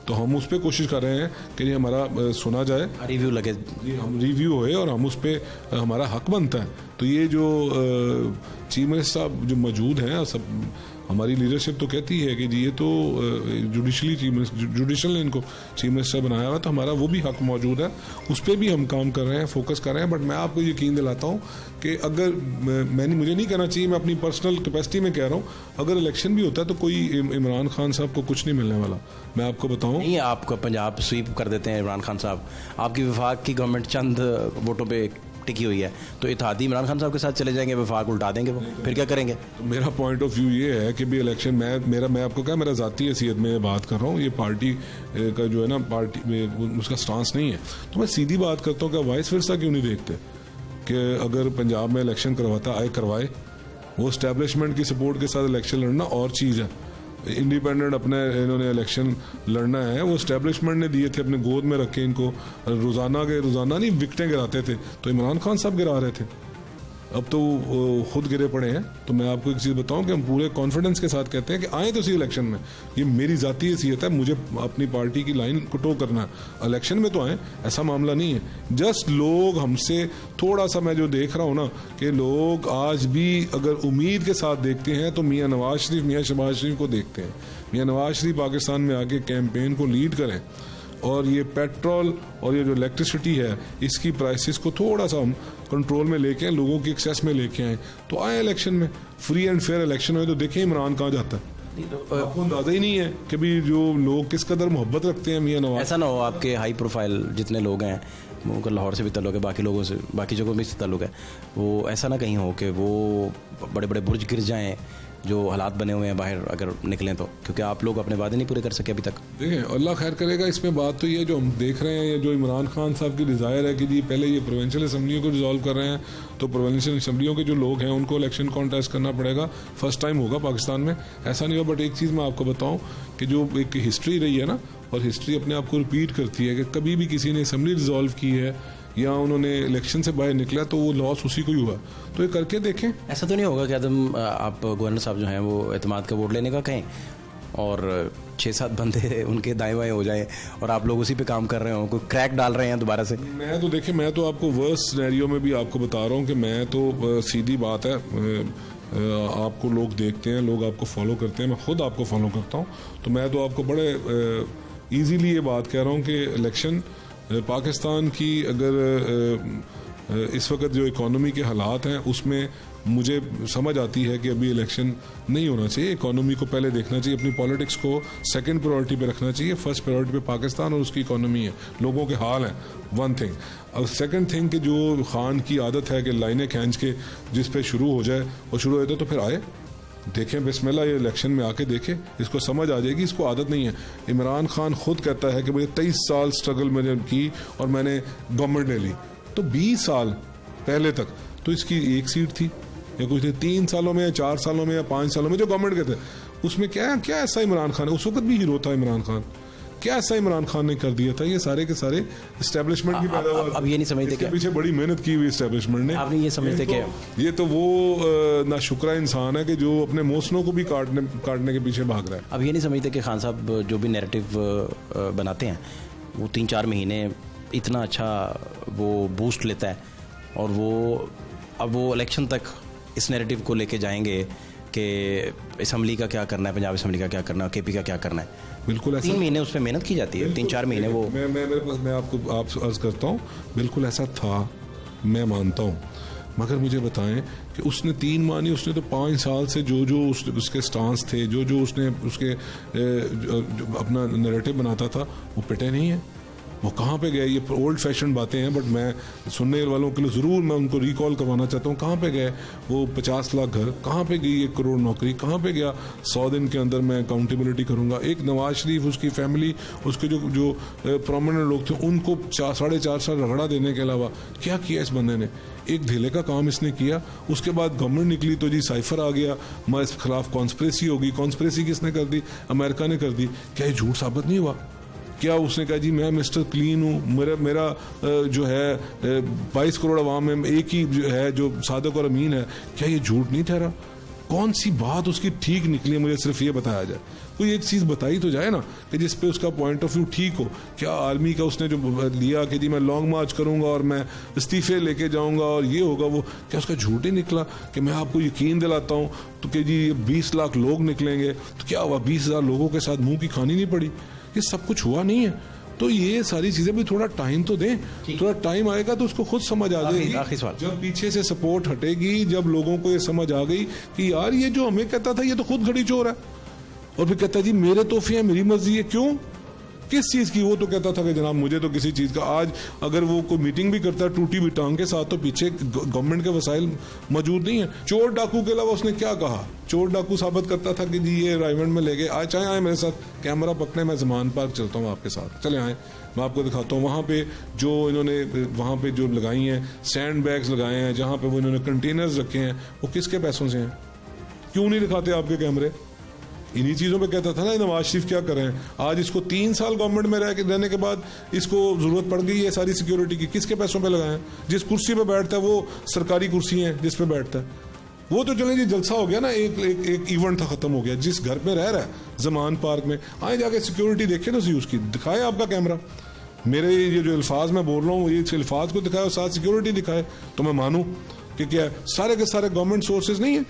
Speaker 7: तो हम उस पर कोशिश कर रहे हैं कि हमारा सुना जाए,
Speaker 1: रिव्यू लगे,
Speaker 7: हम रिव्यू होए और हम उस पर हमारा हक बनता है। तो ये जो चीफ मिनिस्टर साहब जो मौजूद हैं, सब हमारी लीडरशिप तो कहती है कि जी ये तो जुडिशल ने इनको चीफ मिनिस्टर बनाया हुआ, तो हमारा वो भी हक मौजूद है। उस पर भी हम काम कर रहे हैं, फोकस कर रहे हैं। बट मैं आपको यकीन दिलाता हूँ कि अगर मुझे नहीं कहना चाहिए, मैं अपनी पर्सनल कैपेसिटी में कह रहा हूँ, अगर इलेक्शन भी होता है तो कोई इमरान खान साहब को कुछ नहीं मिलने वाला। मैं आपको बताऊँ,
Speaker 1: नहीं आपको पंजाब स्वीप कर देते हैं इमरान खान साहब, आपकी वफाक की गवर्नमेंट चंद वोटों पे टिकी हुई है, तो इत्तेहादी इमरान खान साहब के साथ चले जाएंगे, वफाक उल्टा देंगे, वो फिर क्या करेंगे?
Speaker 7: तो मेरा पॉइंट ऑफ व्यू ये है कि भी इलेक्शन मैं आपको क्या, मेरा ज़ाती हैसियत में बात कर रहा हूँ, ये पार्टी का जो है ना, पार्टी में उसका स्टांस नहीं है। तो मैं सीधी बात करता हूँ कि वाइस वर्सा क्यों नहीं देखते कि अगर पंजाब में इलेक्शन करवाए, वो एस्टेब्लिशमेंट की सपोर्ट के साथ इलेक्शन लड़ना और चीज़ है। इंडिपेंडेंट अपने इन्होंने इलेक्शन लड़ना है, वो एस्टेब्लिशमेंट ने दिए थे, अपने गोद में रखे इनको, रोज़ाना नहीं विकटें गिराते थे, तो इमरान खान साहब गिरा रहे थे। अब तो खुद गिरे पड़े हैं। तो मैं आपको एक चीज़ बताऊं कि हम पूरे कॉन्फिडेंस के साथ कहते हैं कि आए तो सही इलेक्शन में, ये मेरी ज़ाती हैसियत है, मुझे अपनी पार्टी की लाइन को टो करना है, इलेक्शन में तो आए, ऐसा मामला नहीं है। जस्ट लोग हमसे थोड़ा सा, मैं जो देख रहा हूँ ना कि लोग आज भी अगर उम्मीद के साथ देखते हैं तो मियाँ नवाज शरीफ, मियाँ शहबाज शरीफ को देखते हैं। मियाँ नवाज शरीफ पाकिस्तान में आके कैंपेन को लीड करें और ये पेट्रोल और ये जो इलेक्ट्रिसिटी है इसकी प्राइसेस को थोड़ा सा हम कंट्रोल में लेके आए, लोगों की एक्सेस में लेके आए, तो आए इलेक्शन में, फ्री एंड फेयर इलेक्शन हुए तो देखें इमरान कहाँ जाता है। आपको अंदाजा ही नहीं है कि भी जो लोग किस कदर मोहब्बत रखते हैं मियाँ नवाज।
Speaker 1: ऐसा ना हो आपके हाई प्रोफाइल जितने लोग हैं, उनका लाहौर से भी ताल्लुक है, बाकी लोगों से, बाकी जगहों में से ताल्लुक है, वो ऐसा ना कहीं हो कि वो बड़े बड़े बुर्ज गिर जाएं जो हालात बने हुए हैं बाहर अगर निकलें तो, क्योंकि आप लोग अपने वादे नहीं पूरे कर सके अभी तक।
Speaker 7: देखें अल्लाह खैर करेगा। इसमें बात तो ये जो हम देख रहे हैं, ये जो इमरान खान साहब की डिज़ायर है कि जी पहले ये प्रोविंशियल असम्बलियों को रिजॉल्व कर रहे हैं, तो प्रोविंशियल असम्बलियों के जो लोग हैं उनको इलेक्शन कॉन्टेस्ट करना पड़ेगा, फर्स्ट टाइम होगा पाकिस्तान में, ऐसा नहीं होगा। बट एक चीज़ मैं आपको बताऊँ कि जो एक हिस्ट्री रही है ना, और हिस्ट्री अपने आप को रिपीट करती है कि कभी भी किसी ने असम्बली रिजॉल्व की है या उन्होंने इलेक्शन से बाहर निकला तो वो लॉस उसी को ही हुआ। तो ये करके देखें।
Speaker 1: ऐसा तो नहीं होगा कि आप गवर्नर साहब जो हैं वो एतमाद का वोट लेने का कहें और 6-7 बंदे उनके दाएं बाएं हो जाए और आप लोग उसी पे काम कर रहे हो, कोई क्रैक डाल रहे हैं दोबारा से?
Speaker 7: मैं तो देखिए, मैं तो आपको वर्स्ट सिनेरियो में भी आपको बता रहा हूँ कि मैं तो सीधी बात है, आपको लोग देखते हैं, लोग आपको फॉलो करते हैं, मैं खुद आपको फॉलो करता हूँ, तो मैं तो आपको बड़े ईजीली ये बात कह रहा हूँ कि इलेक्शन पाकिस्तान की अगर इस वक्त जो इकोनॉमी के हालात हैं उसमें मुझे समझ आती है कि अभी इलेक्शन नहीं होना चाहिए। इकोनॉमी को पहले देखना चाहिए, अपनी पॉलिटिक्स को सेकंड प्रायोरिटी पे रखना चाहिए, फर्स्ट प्रायोरिटी पे पाकिस्तान और उसकी इकोनॉमी है, लोगों के हाल हैं, वन थिंग। और सेकंड थिंग कि जो खान की आदत है कि लाइनें खींच के जिस पे शुरू हो जाए और शुरू हो जाए तो फिर आए, देखें बिस्मिल्लाह, ये इलेक्शन में आके देखें, इसको समझ आ जाएगी, इसको आदत नहीं है। इमरान खान खुद कहता है कि मुझे 23 साल स्ट्रगल मैंने की और मैंने गवर्नमेंट ले ली, तो 20 साल पहले तक तो इसकी एक सीट थी या कुछ 3 सालों में या 4 सालों में या 5 सालों में जो गवर्नमेंट के थे, उसमें क्या क्या ऐसा इमरान खान, उस वक्त भी हीरो था इमरान खान, क्या ऐसा इमरान खान ने कर दिया था? ये सारे के सारे एस्टेब्लिशमेंट की पैदावार।
Speaker 1: अब ये नहीं समझते कि
Speaker 7: पीछे बड़ी मेहनत की हुई एस्टेब्लिशमेंट ने।
Speaker 1: आप नहीं ये समझते कि
Speaker 7: ये तो वो नाशुक्रा इंसान है कि जो अपने मौसनों को भी काटने के पीछे भाग रहा है।
Speaker 1: अब ये नहीं समझते कि खान साहब जो भी नैरेटिव बनाते हैं वो 3-4 महीने इतना अच्छा वो बूस्ट लेता है और वो इलेक्शन तक इस नैरेटिव को लेके जाएंगे कि असम्बली का क्या करना है, पंजाब असम्बली का क्या करना है, केपी का क्या करना है।
Speaker 7: बिल्कुल ऐसा
Speaker 1: 3 महीने उस पर मेहनत की जाती है, 3-4 महीने वो।
Speaker 7: मैं आपको अर्ज करता हूँ, बिल्कुल ऐसा था, मैं मानता हूँ, मगर मुझे बताएं कि उसने 3 माह नहीं, उसने तो 5 साल से जो उसके स्टांस थे, जो उसने उसके अपना नैरेटिव बनाता था वो पिटे नहीं है। वो कहाँ पे गए? ये ओल्ड फैशन बातें हैं, बट मैं सुनने वालों के लिए ज़रूर मैं उनको रिकॉल करवाना चाहता हूँ। कहाँ पे गए वो 50 लाख घर? कहाँ पे गई 1 करोड़ नौकरी? कहाँ पे गया 100 दिन के अंदर मैं अकाउंटेबिलिटी करूँगा? एक नवाज शरीफ, उसकी फैमिली, उसके जो प्रोमिनेंट लोग थे उनको 4.5 साल रगड़ा देने के अलावा क्या किया इस बंदे ने? एक ढीले का काम इसने किया। उसके बाद गवर्नमेंट निकली तो जी साइफर आ गया, हमारे खिलाफ कॉन्स्पिरेसी होगी। कॉन्स्पिरेसी किसने कर दी? अमेरिका ने कर दी। क्या ये झूठ साबित नहीं हुआ? क्या उसने कहा जी मैं मिस्टर क्लीन हूँ, मेरा जो है 22 करोड़ अवाम में एक ही जो है जो सादिक और अमीन है? क्या ये झूठ नहीं ठहरा? कौन सी बात उसकी ठीक निकली? मुझे सिर्फ ये बताया जाए, कोई एक चीज़ बताई तो जाए ना कि जिस पे उसका पॉइंट ऑफ व्यू ठीक हो। क्या आर्मी का उसने जो लिया कि जी मैं लॉन्ग मार्च करूंगा और मैं इस्तीफे लेके जाऊंगा और ये होगा वो, क्या उसका झूठ ही निकला? कि मैं आपको यकीन दिलाता हूँ तो कि जी 20 लाख लोग निकलेंगे, तो क्या हुआ? 20,000 लोगों के साथ मुंह की खानी नहीं पड़ी? ये सब कुछ हुआ नहीं है। तो ये सारी चीजें भी थोड़ा टाइम तो दें, थोड़ा टाइम आएगा तो उसको खुद समझ आ जाएगी। जब पीछे से सपोर्ट हटेगी, जब लोगों को ये समझ आ गई कि यार ये जो हमें कहता था ये तो खुद घड़ी चोर है, और फिर कहता है जी मेरे तोहफे हैं, मेरी मर्जी है। क्यों? किस चीज़ की? वो तो कहता था कि जनाब मुझे तो किसी चीज़ का, आज अगर वो कोई मीटिंग भी करता है टूटी हुई टांग के साथ तो पीछे गवर्नमेंट के वसाइल मौजूद नहीं है। चोर डाकू के अलावा उसने क्या कहा? चोर डाकू साबित करता था कि जी ये राइवंड में ले गए, आज चाहे आए मेरे साथ कैमरा पकड़े, मैं जमान पार्क चलता हूँ आपके साथ, चले आए, मैं आपको दिखाता हूँ। वहाँ पे जो इन्होंने वहाँ पे जो लगाई हैं सैंड बैग्स लगाए हैं, जहाँ पे वो इन्होंने कंटेनर्स रखे हैं, वो किसके पैसों से हैं? क्यों नहीं दिखाते आपके कैमरे? इन्हीं चीज़ों पे कहता था ना नवाज शरीफ क्या कर रहे हैं। आज इसको 3 साल गवर्नमेंट में रहने के बाद इसको ज़रूरत पड़ गई है सारी सिक्योरिटी की, किसके पैसों पे लगाएं? जिस कुर्सी पे बैठता है वो सरकारी कुर्सी है जिस पे बैठता है वो तो चले जी जलसा हो गया ना, एक इवेंट था, खत्म हो गया। जिस घर में रह रहा है जमान पार्क में, आए जाके सिक्योरिटी देखे तो सही उसकी, दिखाए आपका कैमरा, मेरे ये जो अल्फाज मैं बोल रहा हूँ ये अल्फाज को दिखाए और साथ सिक्योरिटी दिखाए तो मैं मानूं कि क्या सारे के सारे गवर्नमेंट सोर्सेज नहीं है।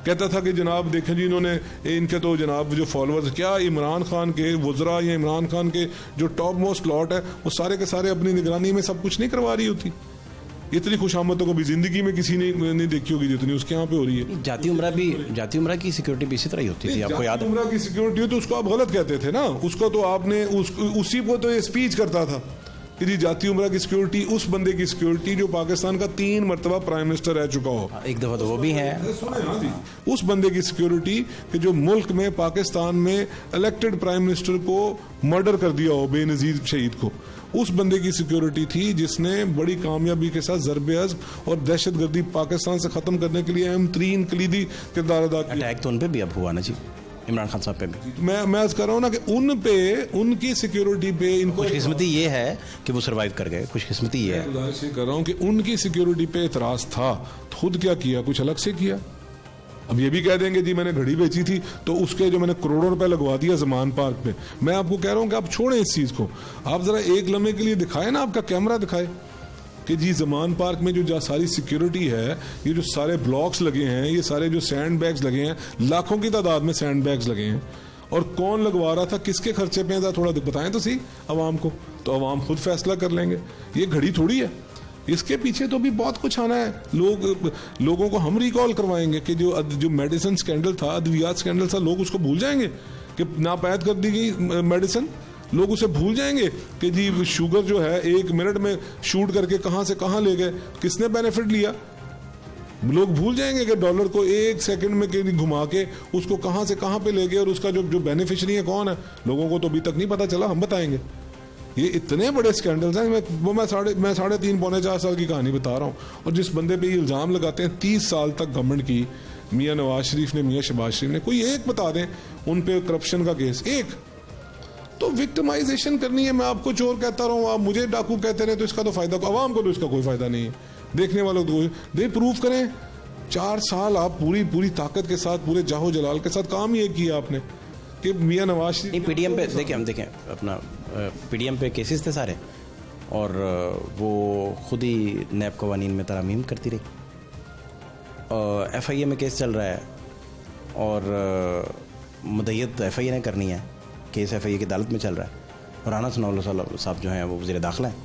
Speaker 7: कहता था कि जनाब देखें जी इन्होंने इनके तो जनाब जो फॉलोअर्स, क्या इमरान खान के वज़रा या इमरान खान के जो टॉप मोस्ट लॉट है वो सारे के सारे अपनी निगरानी में सब कुछ नहीं करवा रही होती। इतनी खुशामदों को भी जिंदगी में किसी ने नहीं देखी होगी जितनी उसके यहाँ पे हो रही है।
Speaker 1: जाती उम्रा की सिक्योरिटी भी इसी तरह ही होती थी, आपको याद है?
Speaker 7: उम्रा की सिक्योरिटी हो तो उसको आप गलत कहते थे ना, उसको तो आपने उसी को तो ये स्पीच करता था कि जी जाती उम्रा की सिक्योरिटी उस बंदे की सिक्योरिटी जो पाकिस्तान का 3 मरतबा प्राइम मिनिस्टर रह चुका हो।
Speaker 1: एक दफा तो वो भी है।
Speaker 7: सुने हाँ जी, उस बंदे की सिक्योरिटी कि जो मुल्क में पाकिस्तान में इलेक्टेड प्राइम मिनिस्टर को मर्डर कर दिया हो, बेनजीर शहीद को, उस बंदे की सिक्योरिटी थी जिसने बड़ी कामयाबी के साथ ज़रबे अज़्म और दहशतगर्दी पाकिस्तान से खत्म करने के लिए अहम तरीन कलीदी किरदार अदा किया।
Speaker 1: अटैक तो उन पे भी अब हुआ ना जी, इमरान खान साहब पे भी।
Speaker 7: मैं आज कर रहा हूँ ना कि उन पे, उनकी सिक्योरिटी पे इनको
Speaker 1: खुशकिस्मती ये है कि वो सरवाइव कर गए, खुशकिस्मती ये है।
Speaker 7: गुजारिश कर रहा हूँ कि उनकी सिक्योरिटी पे एतराज था, खुद क्या किया, कुछ अलग से किया। अब ये भी कह देंगे जी मैंने घड़ी बेची थी तो उसके जो मैंने करोड़ों रुपए लगवा दिया जमान पार्क में। मैं आपको कह रहा हूँ कि आप छोड़ें इस चीज को, आप जरा एक लम्हे के लिए दिखाए ना, आपका कैमरा दिखाए कि जी जमान पार्क में जो सारी सिक्योरिटी है, ये जो सारे ब्लॉक्स लगे हैं, ये सारे जो सैंड बैग्स लगे हैं, लाखों की तादाद में सैंड बैग्स लगे हैं, और कौन लगवा रहा था, किसके खर्चे पे, थोड़ा बताएं तो सही अवाम को, तो अवाम खुद फैसला कर लेंगे। ये घड़ी थोड़ी है, इसके पीछे तो भी बहुत कुछ आना है। लोगों को हम रिकॉल करवाएंगे कि जो मेडिसिन स्कैंडल था, अद्वियात स्कैंडल था, लोग उसको भूल जाएंगे कि नापैद कर दी गई मेडिसिन, लोग उसे भूल जाएंगे कि जी शुगर जो है 1 मिनट में शूट करके कहां से कहां ले गए, किसने बेनिफिट लिया। लोग भूल जाएंगे कि डॉलर को 1 सेकंड में घुमा के उसको कहां से कहां पे ले गए और उसका जो बेनिफिशियरी है कौन है, लोगों को तो अभी तक नहीं पता चला, हम बताएंगे। ये इतने बड़े स्कैंडल्स हैं। मैं 3.5 पौने 4 साल की कहानी बता रहा हूँ, और जिस बंदे पे ये इल्ज़ाम लगाते हैं 30 साल तक गवर्नमेंट की, मियाँ नवाज शरीफ ने, मियाँ शहबाज शरीफ ने, कोई एक बता दें उन पे करप्शन का केस, एक तो विक्टिमाइजेशन करनी है। मैं आपको चोर कहता रहूँ, आप मुझे डाकू कहते रहे, तो इसका तो फायदा अवाम को तो इसका कोई फायदा नहीं है, देखने वालों को दे प्रूव करें। 4 साल आप पूरी ताकत के साथ, पूरे जाहो जलाल के साथ काम ये किया आपने कि मियाँ नवाज शरीफ
Speaker 1: पीडीएम पे देखें अपना पीडीएम पे केसेस थे सारे, और वो खुद ही नैब कवानीन में तरामीम करती रही। एफआईए में केस चल रहा है और मुद्दत एफआईए ने करनी है, केस एफआईए की अदालत में चल रहा है, और राना सनाउल्लाह साहब जो हैं वो वज़ीर दाखिला हैं।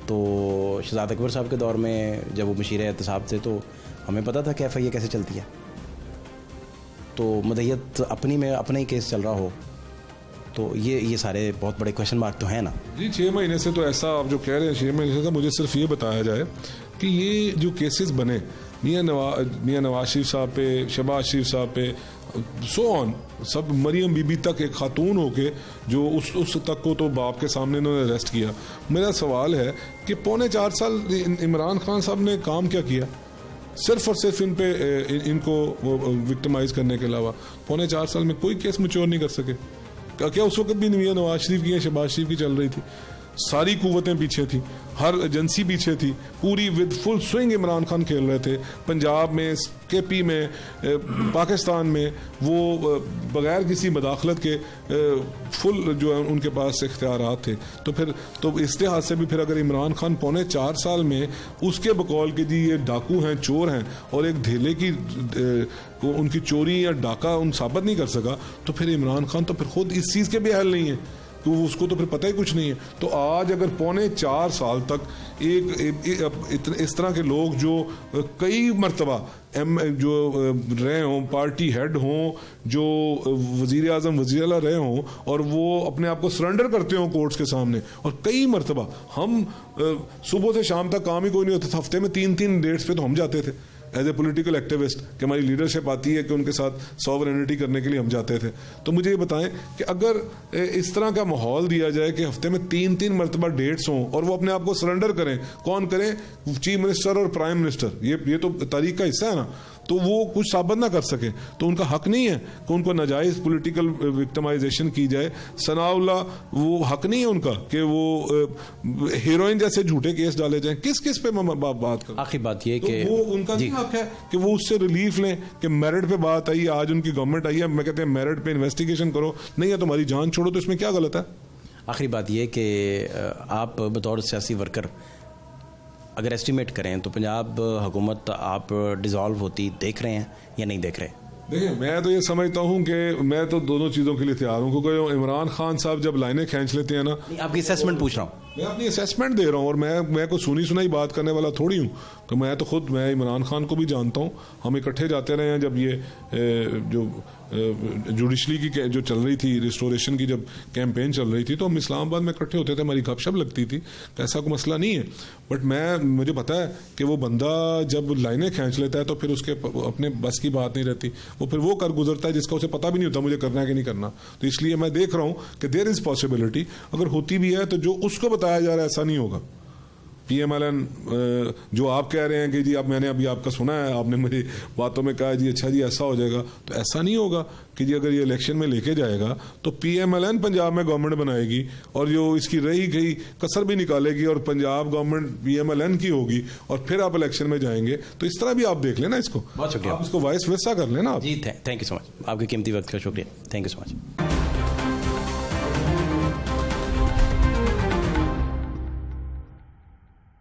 Speaker 1: तो शहजाद अकबर साहब के दौर में जब वो मशीर एहतसाब थे तो हमें पता था कि एफआईए कैसे चलती है। तो मुद्दत अपना ही केस चल रहा हो तो ये सारे बहुत बड़े क्वेश्चन मार्क तो हैं ना
Speaker 7: जी। 6 महीने से तो ऐसा आप जो कह रहे हैं 6 महीने से, मुझे सिर्फ ये बताया जाए कि ये जो केसेस बने मियाँ नवाज शरीफ साहब पे, शहबाज शरीफ साहब पे, सो ऑन, सब मरियम बीबी तक एक खातून होके जो उस तक को तो बाप के सामने इन्होंने अरेस्ट किया। मेरा सवाल है कि 3.25 साल इमरान खान साहब ने काम क्या किया, सिर्फ और सिर्फ इनको विक्टिमाइज करने के अलावा 3.25 साल में कोई केस मैच्योर नहीं कर सके। क्या उस वक्त भी मियाँ नवाज शरीफ की या शहबाज शरीफ की चल रही थी? सारी कुव्वतें पीछे थी, हर एजेंसी पीछे थी, पूरी with full swing Imran Khan खेल रहे थे। पंजाब में, केपी में, पाकिस्तान में वो बगैर किसी मदाखलत के फुल जो है उनके पास इख्तियारात थे। तो फिर तो इस लिहाज से भी फिर अगर इमरान खान 3.25 साल में उसके बकौल के जी ये डाकू हैं, चोर हैं, और एक धेले की उनकी चोरी या डाका उन साबित नहीं कर सका, तो फिर इमरान खान तो फिर खुद इस चीज़ के भी अहल नहीं है, तो उसको तो फिर पता ही कुछ नहीं है। तो आज अगर 3.25 साल तक इस तरह के लोग जो कई मरतबा जो रहे हों, पार्टी हेड हों, जो वज़ीर आज़म वज़ीर आला रहे हों, और वो अपने आप को सरेंडर करते हों कोर्ट्स के सामने, और कई मरतबा हम सुबह से शाम तक काम ही कोई नहीं होता था, हफ्ते में 3 डेट्स पे तो हम जाते थे एज ए पोलिटिकल एक्टिविस्ट कि हमारी लीडरशिप आती है कि उनके साथ सॉवरेनिटी करने के लिए हम जाते थे। तो मुझे ये बताएं कि अगर इस तरह का माहौल दिया जाए कि हफ्ते में 3 मरतबा डेट्स हों और वो अपने आप को सरेंडर करें, कौन करें? चीफ मिनिस्टर और प्राइम मिनिस्टर। ये तो तारीख का हिस्सा है ना। तो वो कुछ साबित ना कर सके, तो उनका हक नहीं है कि उनको नाजायज पॉलिटिकल विक्टिमाइजेशन की जाए। सनाउल्लाह, वो हक नहीं है उनका कि वो हीरोइन जैसे झूठे केस डाले जाएं। किस किस पे बात करें?
Speaker 1: आखिरी बात ये
Speaker 7: तो
Speaker 1: कि
Speaker 7: वो उनका नहीं हक है कि वो उससे रिलीफ लें कि मेरिट पे बात आई, आज उनकी गवर्नमेंट आई है, मैं कहते हैं मेरिट पे इन्वेस्टिगेशन करो, नहीं है तुम्हारी जान छोड़ो, तो इसमें क्या गलत है?
Speaker 1: आखिरी बात ये कि आप बतौर सियासी वर्कर अगर एस्टिमेट करें तो पंजाब हुकूमत आप डिज़ोल्व होती देख रहे हैं या नहीं देख रहे?
Speaker 7: देखिए, मैं तो ये समझता हूँ कि मैं तो दोनों चीज़ों के लिए तैयार हूँ, क्योंकि इमरान खान साहब जब लाइनें खींच लेते हैं ना,
Speaker 1: आपकी असेसमेंट पूछ रहा हूँ।
Speaker 7: मैं अपनी असेसमेंट दे रहा हूँ, और मैं कोई सुनी सुनाई बात करने वाला थोड़ी हूँ। तो मैं इमरान खान को भी जानता हूँ, हम इकट्ठे जाते रहे हैं। जब ये जो जुडिशरी की जो चल रही थी, रिस्टोरेशन की जब कैंपेन चल रही थी, तो हम इस्लामाबाद में इकट्ठे होते थे, हमारी गपशप लगती थी, ऐसा कोई मसला नहीं है। बट मुझे पता है कि वो बंदा जब लाइनें खींच लेता है तो फिर उसके अपने बस की बात नहीं रहती, वो फिर वो कर गुजरता है जिसका उसे पता भी नहीं होता मुझे करना है कि नहीं करना। तो इसलिए मैं देख रहा हूँ कि देयर इज पॉसिबिलिटी, अगर होती भी है तो जो उसको बताया जा रहा है ऐसा नहीं होगा। PMLN जो आप कह रहे हैं कि जी अब मैंने अभी आपका सुना है, आपने मेरी बातों में कहा जी अच्छा जी ऐसा हो जाएगा, तो ऐसा नहीं होगा कि जी अगर ये इलेक्शन में लेके जाएगा तो PMLN पंजाब में गवर्नमेंट बनाएगी और जो इसकी रही गई कसर भी निकालेगी और पंजाब गवर्नमेंट PMLN की होगी और फिर आप इलेक्शन में जाएंगे। तो इस तरह भी आप देख लेना इसको,
Speaker 1: बहुत शुक्रिया।
Speaker 7: आप इसको वाइस वर्सा कर लेना आप।
Speaker 1: जी थैंक यू सो मच, आपके कीमती वक्त का शुक्रिया, थैंक यू सो मच।